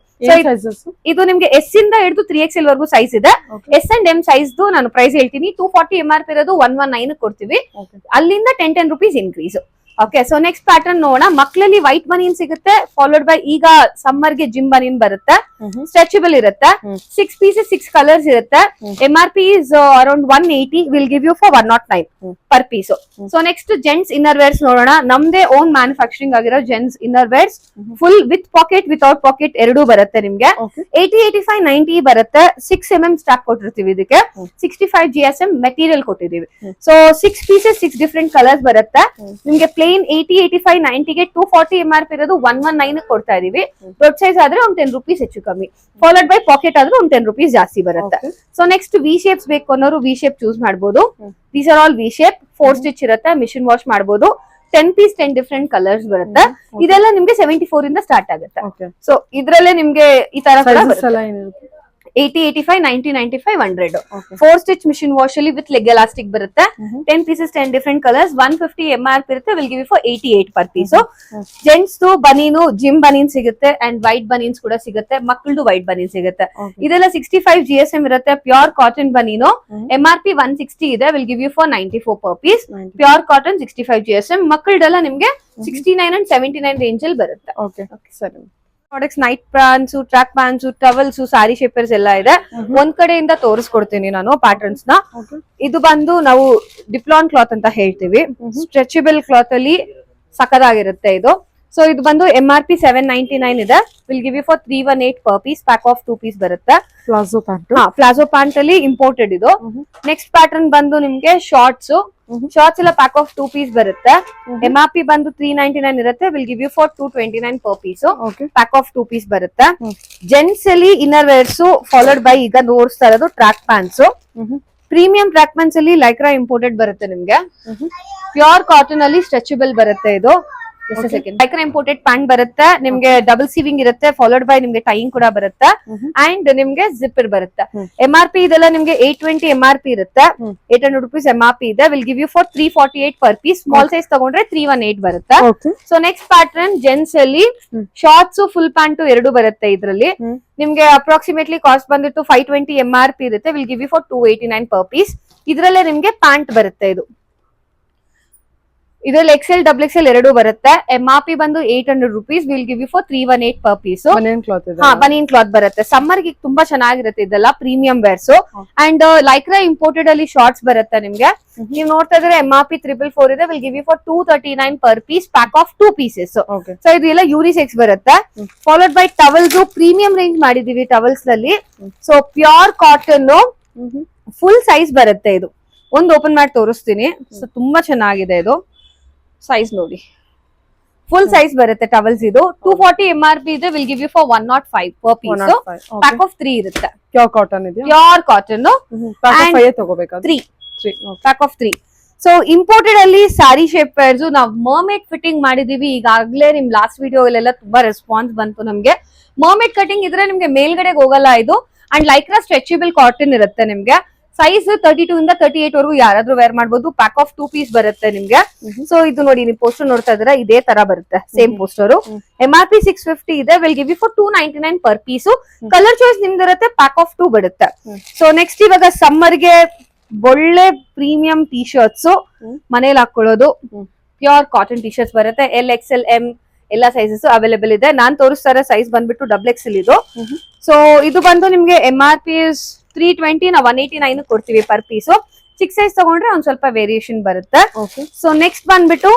ಇದು ನಿಮ್ಗೆ ಎಸ್ ಇಂದ ಹಿಡಿದು 3XL ವರೆಗೂ ಸೈಜ್ ಇದೆ. S and M ಸೈಜ್ ನಾನು ಪ್ರೈಸ್ ಹೇಳ್ತೀನಿ. 240 MRP ಇರೋದು 119 ಕೊಡ್ತೀವಿ. ಅಲ್ಲಿಂದ 10 rupees increase. Okay, so next pattern ನೋಡೋಣ. ಮಕ್ಕಳಲ್ಲಿ ವೈಟ್ ಬನಿಯನ್ ಸಿಗುತ್ತೆ. ಫಾಲೋಡ್ ಬೈ ಈಗ ಸಮ್ಮರ್ ಗೆ ಜಿಮ್ ಬನಿಯನ್ ಬರುತ್ತೆ. ಸ್ಟ್ರೆಚಬಲ್ ಇರುತ್ತೆ. 6 pieces 6 ಕಲರ್ಸ್ ಇರುತ್ತೆ. MRP is around 180. Will give you for 109 per piece. So next gents inner wears ನೋಡೋಣ. ನಮ್ದೇ ಓನ್ ಮ್ಯಾನುಫ್ಯಾಕ್ಚರಿಂಗ್ ಆಗಿರೋ gents inner wears full with pocket without packet ಎರಡೂ ಬರುತ್ತೆ ನಿಮ್ಗೆ. 80, 85, 90 ಬರುತ್ತೆ. 6 mm ಸ್ಟಾಕ್ ಕೊಟ್ಟಿರ್ತೀವಿ ಇದಕ್ಕೆ. 65 GSM ಮೆಟೀರಿಯಲ್ ಕೊಟ್ಟಿದೀವಿ. ಸೊ 6 pieces 6 ಡಿಫ್ರೆಂಟ್ ಕಲರ್ಸ್ ಬರುತ್ತೆ ನಿಮ್ಗೆ. ಪ್ಲೇನ್ 80, 85, 90 ಗೆ 240 MRP ಇರೋದು 119 ಕೊಡ್ತಾ ಇದೀವಿ. ದೊಡ್ಡ ಸೈಜ್ ಆದ್ರೆ ಒಂದು 10 rupees ಹೆಚ್ಚು ಕಮ್ಮಿ. ಫಾಲೋಡ್ ಬೈ ಪಾಕೆಟ್ ಆದ್ರೆ ಒಂದು 10 rupees ಜಾಸ್ತಿ ಬರುತ್ತೆ. ಸೊ ನೆಕ್ಸ್ಟ್ ವಿ ಶೇಪ್ಸ್ ಬೇಕು ಅನ್ನೋರು ವಿ ಶೇಪ್ ಚೂಸ್ ಮಾಡಬಹುದು. These are all we shape. 4 stitch ಇರುತ್ತೆ. ಮಿಷಿನ್ ವಾಶ್ ಮಾಡಬಹುದು. 10 ಪೀಸ್ 10 ಡಿಫ್ರೆಂಟ್ ಕಲರ್ಸ್ ಬರುತ್ತೆ. ಇದೆಲ್ಲ ನಿಮ್ಗೆ 74 ಇಂದ ಸ್ಟಾರ್ಟ್ ಆಗುತ್ತೆ. ಸೊ ಇದ್ರಲ್ಲೇ ನಿಮ್ಗೆ ಈ ತರ 80, 85, 90, 95, 100. Okay. 4 stitch machine wash ಅಲ್ಲಿ with leg elastic ಬರುತ್ತೆ. 10 pieces, 10 different colors. 150 MRP ಇರುತ್ತೆ. Will give you for 88 per piece. So gents banian gym banian ಸಿಗುತ್ತೆ ಅಂಡ್ ವೈಟ್ ಬನೀನ್ಸ್ ಕೂಡ ಸಿಗುತ್ತೆ. ಮಕ್ಕಳದು ವೈಟ್ ಬನೀನ್ ಸಿಗುತ್ತೆ. ಇದೆಲ್ಲ 65 GSM ಇರುತ್ತೆ. Pure cotton ಬನೀನು. MRP 160 ಇದೆ. Will give you for 94 per piece. Pure ಕಾಟನ್ 65 GSM. ಮಕ್ಕಳದೆಲ್ಲ ನಿಮ್ಗೆ 69 and 79 ರೇಂಜ್ ಅಲ್ಲಿ ಬರುತ್ತೆ. ಓಕೆ ಸರಿ. Products night pants, track pants, towels, sari shapers ಎಲ್ಲ ಇದೆ. ಒಂದ್ ಕಡೆಯಿಂದ ತೋರಿಸ್ಕೊಡ್ತೀನಿ ನಾನು ಪ್ಯಾಟರ್ನ್ಸ್ ನ. ಇದು ಬಂದು ನಾವು ಡಿಪ್ಲಾನ್ ಕ್ಲಾತ್ ಅಂತ ಹೇಳ್ತೀವಿ. ಸ್ಟ್ರೆಚಬಲ್ ಕ್ಲಾತ್ ಅಲ್ಲಿ ಸಖತ್ತಾಗಿರುತ್ತೆ ಇದು. ಸೊ ಇದು ಬಂದು MRP 799 ಇದೆ. Will give you for 318 per piece. Pack of 2 piece ಬರುತ್ತೆ. Palazzo pant. ಪ್ಲಾಜೋ ಪ್ಯಾಂಟ್ ಅಲ್ಲಿ ಇಂಪೋರ್ಟೆಡ್ ಇದು. ನೆಕ್ಸ್ಟ್ ಪ್ಯಾಟರ್ನ್ ಬಂದು ನಿಮ್ಗೆ ಶಾರ್ಟ್ಸ್. ಶಾರ್ಟ್ಸ್ ಎಲ್ಲ ಪ್ಯಾಕ್ ಆಫ್ 2 ಪೀಸ್ ಬರುತ್ತೆ. MRP ಬಂದು 399 ಇರುತ್ತೆ. ವಿಲ್ ಗಿವ್ ಯು ಫಾರ್ 229 per piece. Pack of 2 piece ಬರುತ್ತೆ. ಜೆಂಟ್ಸ್ ಅಲ್ಲಿ ಇನ್ನರ್ ವೇರ್ಸ್ ಫಾಲೋಡ್ ಬೈ ಈಗ ನೋಡ್ತಾ ಇರೋದು track pants. Premium track pants ಅಲ್ಲಿ ಲೈಕ್ರಾ ಇಂಪೋರ್ಟೆಡ್ ಬರುತ್ತೆ ನಿಮ್ಗೆ. ಪ್ಯೂರ್ ಕಾಟನ್ ಅಲ್ಲಿ ಸ್ಟ್ರೆಚಬಲ್ ಬರುತ್ತೆ ಇದು. ಲೈಕ್ರಾ ಇಂಪೋರ್ಟೆಡ್ ಪ್ಯಾಂಟ್ ಬರುತ್ತೆ ನಿಮ್ಗೆ. ಡಬಲ್ ಸೀವಿಂಗ್ ಇರುತ್ತೆ ಫಾಲೋಡ್ ಬೈ ನಿಮ್ಗೆ ಟೈಯಿಂಗ್ ಕೂಡ ಬರುತ್ತೆ ಅಂಡ್ ನಿಮ್ಗೆ ಜಿಪ್ಪರ್ ಬರುತ್ತೆ. MRP ಇದೆಲ್ಲ ನಿಮ್ಗೆ 820 MRP ಇರುತ್ತೆ. 800 rupees MRP ಇದೆ. Will give you for 348 per piece. Small size ತಗೊಂಡ್ರೆ 318 ಬರುತ್ತೆ. ಸೊ ನೆಕ್ಸ್ಟ್ ಪ್ಯಾಟರ್ನ್ ಜೆಂಟ್ಸ್ ಅಲ್ಲಿ ಶಾರ್ಟ್ಸ್ ಫುಲ್ ಪ್ಯಾಂಟ್ ಎರಡು ಬರುತ್ತೆ. ಇದ್ರಲ್ಲಿ ನಿಮ್ಗೆ ಅಪ್ರಾಕ್ಸಿಮೇಟ್ಲಿ ಕಾಸ್ಟ್ ಬಂದಿತ್ತು 520 MRP ಇರುತ್ತೆ. Will give you for 289 per piece. ಇದ್ರಲ್ಲೇ ನಿಮ್ಗೆ ಪ್ಯಾಂಟ್ ಬರುತ್ತೆ. ಇದ್ರಲ್ಲಿ XL, XXL ಎರಡು ಬರುತ್ತೆ. MRP ಬಂದು 800 rupees. Will give you for 318 per piece. Banian cloth ಬರುತ್ತೆ. ಸಮ್ಮರ್ ಗೆ ತುಂಬಾ ಚೆನ್ನಾಗಿರುತ್ತೆ ಇದೆಲ್ಲ premium wears. And Lycra imported ಅಲ್ಲಿ ಶಾರ್ಟ್ಸ್ ಬರುತ್ತೆ ನಿಮ್ಗೆ. ನೀವು ನೋಡ್ತಾ ಇದ್ರೆ MRP 444 ಇದೆ. Will give you for 239 per piece. Pack of 2 pieces. So ಇದು ಎಲ್ಲ ಯೂನಿಸೆಕ್ಸ್ ಬರುತ್ತೆ. Followed by towels. Premium range ಮಾಡಿದೀವಿ ಟವಲ್ಸ್ ನಲ್ಲಿ. So pure cotton full size ಬರುತ್ತೆ. ಇದು ಒಂದು ಓಪನ್ ಮಾಡಿ ತೋರಿಸ್ತೀನಿ. ಸೊ ತುಂಬಾ ಚೆನ್ನಾಗಿದೆ ಇದು. ಸೈಜ್ ನೋಡಿ, ಫುಲ್ ಸೈಜ್ ಬರುತ್ತೆ ಟವಲ್ಸ್. ಇದು 240 MRP ಇದೆ. Will give you for 105 per piece. Pack of 3 ಇರುತ್ತೆ. ಪ್ಯೂರ್ ಕಾಟನ್ ಇದೆ. ಪ್ಯೂರ್ ಕಾಟನ್ ತಗೋಬೇಕಾದ್ರೆ 3 ಪ್ಯಾಕ್ ಆಫ್ 3. ಸೊ ಇಂಪೋರ್ಟೆಡ್ ಅಲ್ಲಿ ಸ್ಯಾರಿ ಶೇಪರ್ಸ್ ನಾವು ಮರ್ಮೇಡ್ ಫಿಟ್ಟಿಂಗ್ ಮಾಡಿದೀವಿ. ಈಗಾಗ್ಲೇ ನಿಮ್ ಲಾಸ್ಟ್ ವಿಡಿಯೋ ಅಲ್ಲೆಲ್ಲ ತುಂಬಾ ರೆಸ್ಪಾನ್ಸ್ ಬಂತು ನಮ್ಗೆ. ಮರ್ಮೇಡ್ ಕಟಿಂಗ್ ಇದ್ರೆ ನಿಮ್ಗೆ ಮೇಲ್ಗಡೆಗೆ ಹೋಗಲ್ಲ ಇದು. ಅಂಡ್ ಲೈಕ್ರಾ ಸ್ಟ್ರೆಚಬಲ್ ಕಾಟನ್ ಇರುತ್ತೆ ನಿಮ್ಗೆ. ಸೈಜ್ 32 ಇಂದ 38 ವರೆಗೂ ಯಾರಾದ್ರೂ ವೇರ್ ಮಾಡಬಹುದು. ಪ್ಯಾಕ್ ಆಫ್ 2 ಪೀಸ್ ಬರುತ್ತೆ ನಿಮ್ಗೆ. ಸೊ ಇದು ನೋಡಿ, ನೀವು ಪೋಸ್ಟರ್ ನೋಡ್ತಾ ಇದ್ರೆ ಇದೇ ತರ ಬರುತ್ತೆ. Same poster. MRP 650 ಇದೆ. Will give you for 299 per piece. Colour choice ನಿಮ್ದಿರುತ್ತೆ. ಪ್ಯಾಕ್ ಆಫ್ 2 ಬರುತ್ತೆ. ಸೊ ನೆಕ್ಸ್ಟ್ ಇವಾಗ ಸಮ್ಮರ್ ಗೆ ಒಳ್ಳೆ ಪ್ರೀಮಿಯಂ ಟಿ ಶರ್ಟ್ಸ್ ಮನೇಲಿ ಹಾಕೊಳ್ಳೋದು. ಪ್ಯೂರ್ ಕಾಟನ್ ಟಿ ಶರ್ಟ್ಸ್ ಬರುತ್ತೆ. L, XL, M ಎಲ್ಲ ಸೈಜಸ್ ಅವೈಲೇಬಲ್ ಇದೆ. ನಾನ್ ತೋರಿಸ್ತಾ ಇರೋ ಸೈಜ್ ಬಂದ್ಬಿಟ್ಟು XXL ಇದು. ಸೊ ಇದು ಬಂದು ನಿಮ್ಗೆ MRP 320, ನಾವು 189 ಕೊಡ್ತೀವಿ ಪರ್ ಪೀಸ್. 6 ಸೈಜ್ ತಗೊಂಡ್ರೆ ಒಂದ್ ಸ್ವಲ್ಪ ವೇರಿಯೇಷನ್ ಬರುತ್ತೆ. ಸೊ ನೆಕ್ಸ್ಟ್ ಬಂದ್ಬಿಟ್ಟು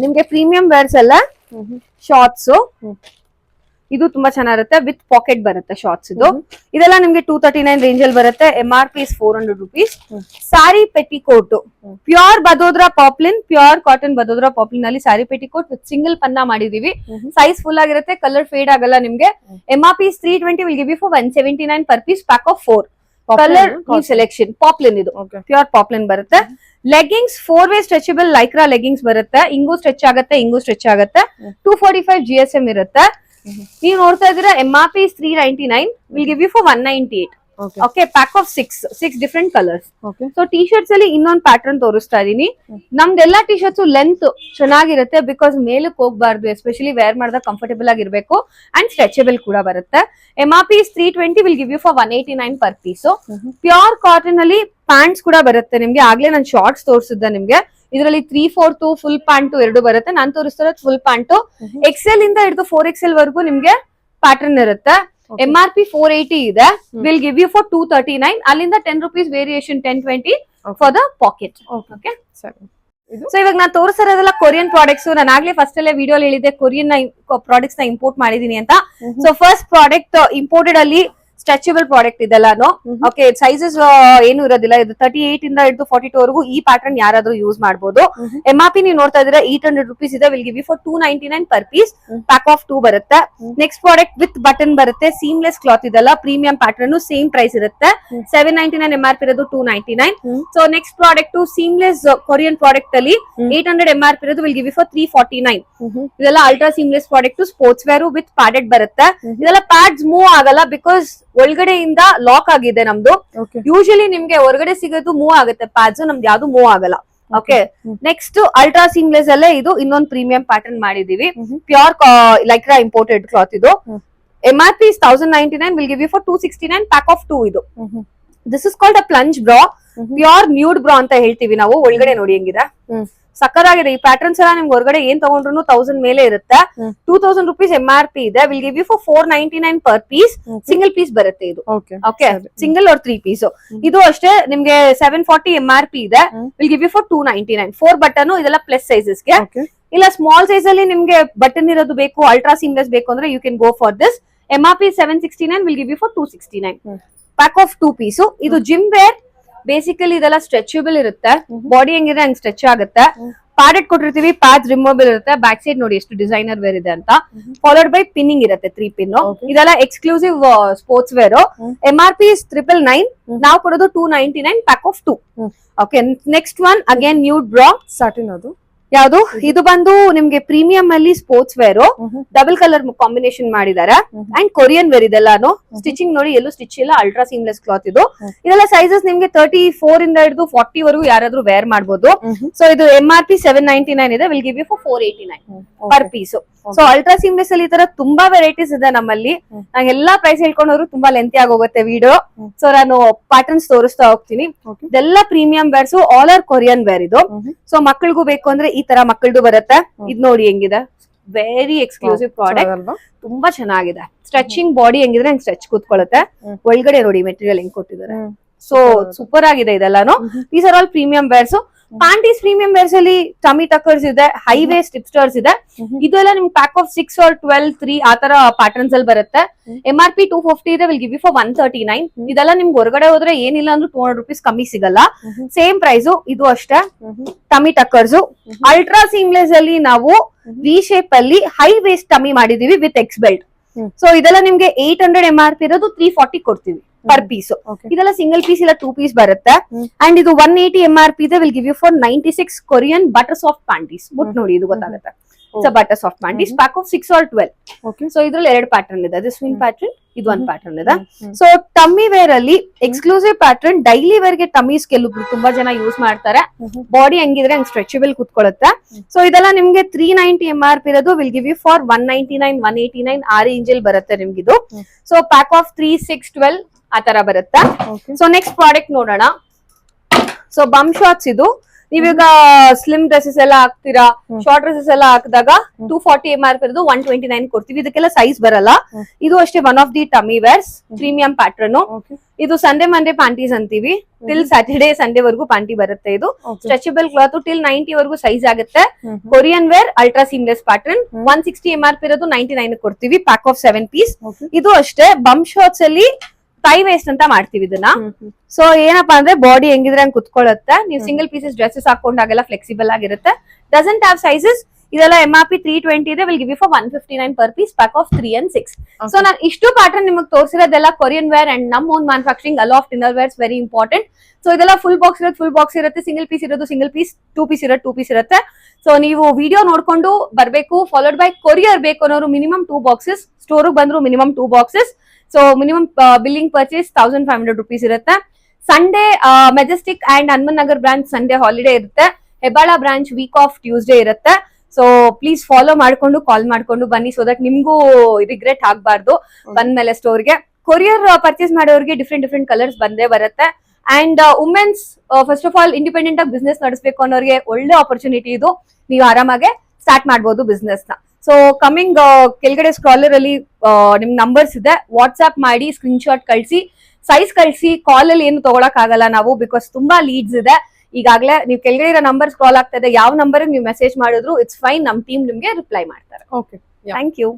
ನಿಮ್ಗೆ ಪ್ರೀಮಿಯಂ ವೇರ್ಸ್ ಎಲ್ಲ ಶಾರ್ಟ್ಸ್. ಇದು ತುಂಬಾ ಚೆನ್ನಾಗಿರುತ್ತೆ. ವಿತ್ ಪಾಕೆಟ್ ಬರುತ್ತೆ ಶಾರ್ಟ್ಸ್. ಇದೆಲ್ಲ ನಿಮ್ಗೆ 239 ರೇಂಜ್ ಅಲ್ಲಿ ಬರುತ್ತೆ. MRP 400 rupees. Sari petticoat pure Vadodara poplin, pure cotton Vadodara poplin ಅಲ್ಲಿ ಸಾರಿ ಪೆಟಿಕೋಟ್ ವಿತ್ ಸಿಂಗಲ್ ಪನ್ನ ಮಾಡಿದೀವಿ. ಸೈಜ್ ಫುಲ್ ಆಗಿರುತ್ತೆ. ಕಲರ್ ಫೇಡ್ ಆಗಲ್ಲ ನಿಮ್ಗೆ. MRP 320. Will give you for 179 per piece. Pack of 4 colour selection. Poplin ಇದು ಪ್ಯೂರ್ ಪಾಪ್ಲಿನ್ ಬರುತ್ತೆ. Leggings 4-way stretchable Lycra leggings ಬರುತ್ತೆ. ಇಂಗು ಸ್ಟ್ರೆಚ್ ಆಗುತ್ತೆ, ಇಂಗು ಸ್ಟ್ರೆಚ್ ಆಗುತ್ತೆ. 245 GSM ಇರುತ್ತೆ. ನೀವು ನೋಡ್ತಾ ಇದ್ದೀರಾ MRP 399. Will give you for 198. Okay, pack of 6 different colours. So T shirts ಅಲ್ಲಿ ಇನ್ನೊಂದು ಪ್ಯಾಟರ್ನ್ ತೋರಿಸ್ತಾ ಇದೀನಿ. ನಮ್ದೆಲ್ಲಾ ಟಿ ಶರ್ಟ್ಸ್ ಲೆಂತ್ ಚೆನ್ನಾಗಿರುತ್ತೆ. ಬಿಕಾಸ್ ಮೇಲಕ್ಕೆ ಹೋಗ್ಬಾರ್ದು. ಎಸ್ಪೆಷಲಿ ವೇರ್ ಮಾಡಿದಾಗ ಕಂಫರ್ಟಬಲ್ ಆಗಿರ್ಬೇಕು. ಅಂಡ್ ಸ್ಟ್ರೆಚಬಲ್ ಕೂಡ ಬರುತ್ತೆ. MRP 320. Will give you for 189 per piece. Pure cotton ಅಲ್ಲಿ ಪ್ಯಾಂಟ್ಸ್ ಕೂಡ ಬರುತ್ತೆ ನಿಮ್ಗೆ. ಆಗ್ಲೇ ನಾನು ಶಾರ್ಟ್ಸ್ ತೋರಿಸಿದ್ದೆ ನಿಮ್ಗೆ. ಇದರಲ್ಲಿ 3/4 ಫುಲ್ ಪ್ಯಾಂಟ್ ಎರಡು ಬರುತ್ತೆ. ನಾನ್ ತೋರಿಸ್ತಿರೋದು ಫುಲ್ ಪ್ಯಾಂಟ್. XL ಇಂದ ಹಿಡಿದು 4XL ವರೆಗೂ ನಿಮ್ಗೆ ಪ್ಯಾಟರ್ನ್ ಇರುತ್ತೆ. MRP 480 ಇದೆ. Will give you for 239. ಅಲ್ಲಿಂದ 10 rupees variation 1020 for the pocket. Okay, so ಇವಾಗ ನಾನು ತೋರಿಸಿರೋದೆಲ್ಲ ಕೊರಿಯನ್ ಪ್ರಾಡಕ್ಟ್ಸ್. ನಾನು ಆಗ್ಲೇ ಫಸ್ಟ್ ಅಲ್ಲೇ ವಿಡಿಯೋ ಹೇಳಿದ್ದೆ ಕೊರಿಯನ್ ಪ್ರಾಡಕ್ಟ್ಸ್ ನ ಇಂಪೋರ್ಟ್ ಮಾಡಿದೀನಿ ಅಂತ. ಸೊ ಫಸ್ಟ್ ಪ್ರಾಡಕ್ಟ್ ಇಂಪೋರ್ಟೆಡ್ ಅಲ್ಲಿ ಸ್ಟ್ರೆಚಬಲ್ ಪ್ರಾಡಕ್ಟ್ ಇದೆಲ್ಲಾನು. ಓಕೆ, ಸೈಜಸ್ ಏನು ಇರೋದಿಲ್ಲ. ಇದು 38 ಇಂದ ಹಿಡಿದು 42 ವರೆಗೂ ಈ ಪ್ಯಾಟರ್ನ್ ಯಾರಾದ್ರೂ ಯೂಸ್ ಮಾಡಬಹುದು. MRP ನೀವು ನೋಡ್ತಾ ಇದ್ರೆ 800 rupees ಇದೆ. Will give you for 299 per piece. Pack of 2 ಬರುತ್ತೆ. ನೆಕ್ಸ್ಟ್ ಪ್ರಾಡಕ್ಟ್ ವಿತ್ ಬಟನ್ ಬರುತ್ತೆ. ಸೀಮ್ಲೆಸ್ ಕ್ಲಾತ್ ಇದೆಲ್ಲ ಪ್ರೀಮಿಯಂ ಪ್ಯಾಟರ್ನ್. ಸೇಮ್ ಪ್ರೈಸ್ ಇರುತ್ತೆ. 799 MRP ಇರೋದು 299. So next product seamless Korean product ಅಲ್ಲಿ 800 MRP ಇರೋದು. Will give you for 349. ಇದೆಲ್ಲ ultra seamless product. Sports wear with padded ಬರುತ್ತೆ. ಇದೆಲ್ಲ ಪ್ಯಾಡ್ಸ್ ಮೂವ್ ಆಗಲ್ಲ. ಬಿಕಾಸ್ ಒಳಗಡೆಯಿಂದ ಲಾಕ್ ಆಗಿದೆ ನಮ್ದು. ಓಕೆ ಯೂಶಲಿ ನಿಮ್ಗೆ ಹೊರಗಡೆ ಸಿಗೋದು ಮೂವ್ ಆಗುತ್ತೆ ಪ್ಯಾಡ್ಸ್, ನಮ್ದು ಯಾವ್ದು ಮೂವ್ ಆಗಲ್ಲ. ಓಕೆ, ನೆಕ್ಸ್ಟ್ ಅಲ್ಟ್ರಾ ಸೀಮ್ಲೆಸ್ ಅಲ್ಲೇ ಇದು ಇನ್ನೊಂದು ಪ್ರೀಮಿಯಂ ಪ್ಯಾಟರ್ನ್ ಮಾಡಿದೀವಿ. ಪ್ಯೂರ್ ಲೈಕ್ರಾ ಇಂಪೋರ್ಟೆಡ್ ಕ್ಲಾತ್ ಇದು. MRP is 1099, will give you for 269, pack of 2 ಇದು. This is called a plunge bra, pure nude bra ಅಂತ ಹೇಳ್ತೀವಿ ನಾವು. ಒಳಗಡೆ ನೋಡಿ ಹೆಂಗಿದೆ, ಸಕ್ಕರಾಗಿದೆ. ಈ ಪ್ಯಾಟರ್ನ್ಸ್ ಎಲ್ಲ ನಿಮ್ಗೆ ಹೊರಗಡೆ ಏನ್ ತಗೊಂಡ್ರು 1000 ಮೇಲೆ ಇರುತ್ತೆ. 2000 rupees MRP ಇದೆ. Will give you for 499 per piece. Single piece ಬರುತ್ತೆ ಇದು. Okay, single or 3 piece. ಇದು ಅಷ್ಟೇ ನಿಮ್ಗೆ 740 MRP ಇದೆ. Will give you for 299. 4 button ಇದೆಲ್ಲ ಪ್ಲಸ್ ಸೈಜಸ್ ಗೆ. ಇಲ್ಲ ಸ್ಮಾಲ್ ಸೈಜ್ ಅಲ್ಲಿ ನಿಮ್ಗೆ ಬಟನ್ ಇರೋದು ಬೇಕು, ಅಲ್ಟ್ರಾ ಸೀಮ್ಲೆಸ್ ಬೇಕು ಅಂದ್ರೆ you can go for this. MRP 769, will give you for 269. Pack of 2 piece. ಇದು ಜಿಮ್ ವೇರ್. ಬೇಸಿಕಲಿ ಇದೆಲ್ಲ ಸ್ಟ್ರೆಚಬಲ್ ಇರುತ್ತೆ. ಬಾಡಿ ಹೆಂಗಿದೆ ಹಂಗ್ ಸ್ಟ್ರೆಚ್ ಆಗುತ್ತೆ. ಪ್ಯಾಡೆಡ್ ಕೊಟ್ಟಿರ್ತೀವಿ, ಪ್ಯಾಡ್ ರಿಮೂವಬಲ್ ಇರುತ್ತೆ. ಬ್ಯಾಕ್ ಸೈಡ್ ನೋಡಿ ಎಷ್ಟು ಡಿಸೈನರ್ ವೇರ್ ಇದೆ ಅಂತ. ಫಾಲೋಡ್ ಬೈ ಪಿನ್ನಿಂಗ್ ಇರುತ್ತೆ, 3 ಪಿನ್. ಇದೆಲ್ಲ exclusive sports wear. MRP is 999, ನಾವು ಕೊಡೋದು 299, pack of 2. Okay, next one again nude bra satin. ಅದು ಯಾವುದು? ಇದು ಬಂದು ನಿಮ್ಗೆ ಪ್ರೀಮಿಯಂ ಅಲ್ಲಿ sports wear, double colour combination ಮಾಡಿದ್ದಾರೆ. ಅಂಡ್ ಕೊರಿಯನ್ ವೇರ್ ಇದೆಲ್ಲಾನು. ಸ್ಟಿಚಿಂಗ್ ನೋಡಿ ಎಲ್ಲೂ ಸ್ಟಿಚ್ ಇಲ್ಲ, ಅಲ್ಟ್ರಾ ಸೀಮ್ಲೆಸ್ ಕ್ಲಾತ್ ಇದು. ಇದೆಲ್ಲ ಸೈಜಸ್ ನಿಮ್ಗೆ 34 ಇಂದ ಹಿಡಿದು 40 ವರೆಗೂ ಯಾರಾದ್ರೂ ವೇರ್ ಮಾಡಬಹುದು. ಸೊ ಇದು MRP 799 ಇದೆ. Will give you for 489 per piece. So ultra seamless ಅಲ್ಲಿ ಈ ತರ ತುಂಬಾ ವೆರೈಟೀಸ್ ಇದೆ ನಮ್ಮಲ್ಲಿ. ನಾನು ಎಲ್ಲಾ ಪ್ರೈಸ್ ಹೇಳ್ಕೊಂಡವ್ರು ತುಂಬಾ ಲೆಂತಿ ಆಗೋಗುತ್ತೆ ವಿಡಿಯೋ. ಸೊ ನಾನು ಪ್ಯಾಟರ್ನ್ಸ್ ತೋರಿಸ್ತಾ ಹೋಗ್ತೀನಿ. ಇದೆಲ್ಲ premium wears, all are Korean wear ಇದು. ಸೊ ಮಕ್ಕಳಿಗೂ ಬೇಕು ಅಂದ್ರೆ ಈ ತರ ಮಕ್ಕಳದು ಬರುತ್ತೆ. ಇದ್ ನೋಡಿ ಹೆಂಗಿದೆ, ವೆರಿ ಎಕ್ಸ್ಕ್ಲೂಸಿವ್ ಪ್ರಾಡಕ್ಟ್, ತುಂಬಾ ಚೆನ್ನಾಗಿದೆ. ಸ್ಟ್ರೆಚಿಂಗ್ ಬಾಡಿ ಹೆಂಗಿದ್ರೆ ಹಂಗ್ ಸ್ಟ್ರೆಚ್ ಕೂತ್ಕೊಳ್ಳುತ್ತೆ. ಒಳಗಡೆ ನೋಡಿ ಮೆಟೀರಿಯಲ್ ಹೆಂಗ್ ಕೊಟ್ಟಿದ್ದಾರೆ. ಸೊ ಸೂಪರ್ ಆಗಿದೆ ಇದೆಲ್ಲಾನು. These are all premium wears. Panties premium wears ಅಲ್ಲಿ ಟಮಿ ಟಕ್ಕರ್ಸ್ ಇದೆ, ಹೈ ವೇಸ್ಟ್ ಹಿಪ್ಸ್ಟರ್ಸ್ ಇದೆ. ಇದೆಲ್ಲ ನಿಮ್ಗೆ ಪ್ಯಾಕ್ ಆಫ್ 6 or 12, 3 ಆ ತರ ಪ್ಯಾಟರ್ನ್ಸ್ ಅಲ್ಲಿ ಬರುತ್ತೆ. MRP 250 ಇದೆ. Will give you for 139. ಇದೆಲ್ಲ ನಿಮ್ಗೆ ಹೊರಗಡೆ ಹೋದ್ರೆ ಏನಿಲ್ಲ ಅಂದ್ರೆ 200 rupees ಕಮ್ಮಿ ಸಿಗಲ್ಲ. ಸೇಮ್ ಪ್ರೈಸ್ ಇದು ಅಷ್ಟೇ. ಟಮಿ ಟಕ್ಕರ್ಸ್ ಅಲ್ಟ್ರಾ ಸೀಮ್ಲೆಸ್ ಅಲ್ಲಿ ನಾವು ವಿ ಶೇಪ್ ಅಲ್ಲಿ ಹೈ ವೇಸ್ಟ್ ಟಮಿ ಮಾಡಿದೀವಿ ವಿತ್ ಎಕ್ಸ್ ಬೆಲ್ಟ್. ಸೊ ಇದೆಲ್ಲ ನಿಮ್ಗೆ 800 MRP ಇರೋದು 340 ಕೊಡ್ತೀವಿ ಪರ್ ಪೀಸ್. ಇದೆಲ್ಲ ಸಿಂಗಲ್ ಪೀಸ್ ಇಲ್ಲ 2 ಪೀಸ್ ಬರುತ್ತೆ. ಅಂಡ್ ಇದು 180 MRP ಇದೆ. Will give you for 96 Korean butter soft panties. ಮುಟ್ ನೋಡಿ ಇದು ಗೊತ್ತಾಗುತ್ತೆ. Butter soft panties, pack of 6 or 12. So ಇದ್ರಲ್ಲಿ 2 ಪ್ಯಾಟರ್ನ್ ಇದೆ. ದಿಸ್ ವಿನ್ ಪ್ಯಾಟರ್ನ್, ಇದು 1 ಪ್ಯಾಟರ್ನ್ ಇದೆ. ಸೊ ಟಮ್ಮಿ ವೇರ್ ಅಲ್ಲಿ ಎಕ್ಸ್ಕ್ಲೂಸಿವ್ ಪ್ಯಾಟರ್ನ್. ಡೈಲಿ ವೇರ್ ಗೆ ಟಮ್ಮೀಸ್ ಕೆಲವೊಬ್ರು ತುಂಬಾ ಜನ ಯೂಸ್ ಮಾಡ್ತಾರೆ. ಬಾಡಿ ಹೆಂಗಿದ್ರೆ ಹಂಗ್ ಸ್ಟ್ರೆಚಬಲ್ ಕುತ್ಕೊಳ್ಳುತ್ತೆ. ಸೊ ಇದೆಲ್ಲ ನಿಮ್ಗೆ 390 MRP ಇರೋದು. ವಿಲ್ ಗಿವ್ ಯು ಫಾರ್ 199, 189 ಆ ರೇಂಜ್ ಅಲ್ಲಿ ಬರುತ್ತೆ ನಿಮ್ಗಿದು. ಸೊ ಪ್ಯಾಕ್ ಆಫ್ 3, 6, 12 ಆ ತರ ಬರುತ್ತೆ. ಸೊ ನೆಕ್ಸ್ಟ್ ಪ್ರಾಡಕ್ಟ್ ನೋಡೋಣ. ಸೊ ಬಮ್ ಶಾರ್ಟ್ಸ್ ಇದು. ನೀವೀಗ ಸ್ಲಿಮ್ ಡ್ರೆಸ್ಸಸ್ ಎಲ್ಲ ಹಾಕ್ತೀರಾ, ಶಾರ್ಟ್ ಡ್ರೆಸ್ಸಸ್ ಎಲ್ಲ ಹಾಕಿದಾಗ 240 MRP ಇರೋದು 129 ಕೊಡ್ತೀವಿ. ಇದಕ್ಕೆಲ್ಲ ಸೈಜ್ ಬರಲ್ಲ. ಇದು ಅಷ್ಟೇ one of the tummy wears, premium pattern. ಇದು ಸಂಡೇ ಮಂಡೇ ಪ್ಯಾಂಟೀಸ್ ಅಂತೀವಿ. ಟಿಲ್ ಸ್ಯಾಟರ್ಡೇ ಸಂಡೇ ವರ್ಗೂ ಪ್ಯಾಂಟಿ ಬರುತ್ತೆ. ಇದು ಸ್ಟ್ರೆಚಬಲ್ ಕ್ಲಾತ್, ಟಿಲ್ 90 ವರ್ಗೂ ಸೈಜ್ ಆಗುತ್ತೆ. Korean wear ultra seamless pattern. 160 MRP ಇರೋದು 99 ಕೊಡ್ತೀವಿ, ಪ್ಯಾಕ್ ಆಫ್ 7 ಪೀಸ್. ಇದು ಅಷ್ಟೇ ಬಮ್ ಶಾರ್ಟ್ಸ್ ಅಲ್ಲಿ ಟೈ ವೇಸ್ಟ್ ಅಂತ ಮಾಡ್ತೀವಿ ಇದನ್ನ. ಸೊ ಏನಪ್ಪಾ ಅಂದ್ರೆ ಬಾಡಿ ಹೆಂಗಿದ್ರೆ ಹಂಗ್ ಕುತ್ಕೊಳ್ಳುತ್ತೆ. ನೀವು ಸಿಂಗಲ್ ಪೀಸಸ್ ಡ್ರೆಸ್ಸಸ್ ಹಾಕೊಂಡಾಗೆಲ್ಲ ಫ್ಲೆಕ್ಸಿಬಲ್ ಆಗಿರುತ್ತೆ. Doesn't have sizes. ಇದೆಲ್ಲ MRP 320 ಇದೆ. Will give you for 159 per piece, pack of 3 and 6. So ನಾನು ಇಷ್ಟು ಪ್ಯಾಟರ್ನ್ ನಿಮಗೆ ತೋರಿಸಿರೋದೆಲ್ಲ ಕೊರಿಯನ್ ವೇರ್ ಅಂಡ್ ನಮ್ own manufacturing aloft inner wears, very important. So ಇದೆಲ್ಲ ಫುಲ್ ಬಾಕ್ಸ್ ಇರೋದು ಫುಲ್ ಬಾಕ್ಸ್ ಇರುತ್ತೆ, ಸಿಂಗಲ್ ಪೀಸ್ ಇರೋದು ಸಿಂಗಲ್ ಪೀಸ್, 2 ಪೀಸ್ ಇರೋದು 2 ಪೀಸ್ ಇರುತ್ತೆ. ಸೊ ನೀವು ವಿಡಿಯೋ ನೋಡ್ಕೊಂಡು ಬರ್ಬೇಕು. ಫಾಲೋಡ್ ಬೈ ಕೊರಿಯರ್ ಬೇಕು ಅನ್ನೋರು ಮಿನಿಮಮ್ 2 ಬಾಕ್ಸಸ್, ಸ್ಟೋರ್ ಬಂದ್ರು minimum 2 boxes. So minimum billing purchase 1500 rupees ಇರುತ್ತೆ. Sunday Majestic and Hanuman Nagar branch Sunday holiday ಇರುತ್ತೆ. Hebbal branch week off Tuesday ಇರುತ್ತೆ. ಸೊ ಪ್ಲೀಸ್ ಫಾಲೋ ಮಾಡ್ಕೊಂಡು ಕಾಲ್ ಮಾಡ್ಕೊಂಡು ಬನ್ನಿ, ಸೊ ದಟ್ ನಿಮ್ಗೂ ರಿಗ್ರೆಟ್ ಆಗ್ಬಾರ್ದು ಬಂದ್ಮೇಲೆ ಸ್ಟೋರ್ಗೆ. ಕೊರಿಯರ್ ಪರ್ಚೇಸ್ ಮಾಡೋರಿಗೆ ಡಿಫ್ರೆಂಟ್ ಕಲರ್ಸ್ ಬಂದೇ ಬರುತ್ತೆ. And women's first of all independent ಆಗಿ ಬಿಸ್ನೆಸ್ ನಡೆಸಬೇಕು ಅನ್ನೋರಿಗೆ ಒಳ್ಳೆ ಆಪರ್ಚುನಿಟಿ ಇದು. ನೀವು ಆರಾಮಾಗೆ ಸ್ಟಾರ್ಟ್ ಮಾಡ್ಬೋದು ಬಿಸ್ನೆಸ್ ನ. ಸೊ ಕಮಿಂಗ್ ಕೆಳಗಡೆ ಸ್ಕ್ರಾಲರ್ ಅಲ್ಲಿ ನಿಮ್ ನಂಬರ್ಸ್ ಇದೆ, ವಾಟ್ಸ್ಆಪ್ ಮಾಡಿ ಸ್ಕ್ರೀನ್ ಶಾಟ್ ಕಳಿಸಿ, ಸೈಜ್ ಕಳಿಸಿ. ಕಾಲ್ ಅಲ್ಲಿ ಏನು ತಗೊಳಕ್ ಆಗಲ್ಲ ನಾವು, ಬಿಕಾಸ್ ತುಂಬಾ ಲೀಡ್ಸ್ ಇದೆ. ಈಗಾಗಲೇ ನೀವು ಕೆಳಗಡೆ ಇರೋ ನಂಬರ್ ಸ್ಕ್ರಾಲ್ ಆಗ್ತಾ ಇದೆ, ಯಾವ ನಂಬರ್ ನೀವು ಮೆಸೇಜ್ ಮಾಡಿದ್ರು ಇಟ್ಸ್ ಫೈನ್, ನಮ್ ಟೀಮ್ ನಿಮ್ಗೆ ರಿಪ್ಲೈ ಮಾಡ್ತಾರೆ. Okay, thank you.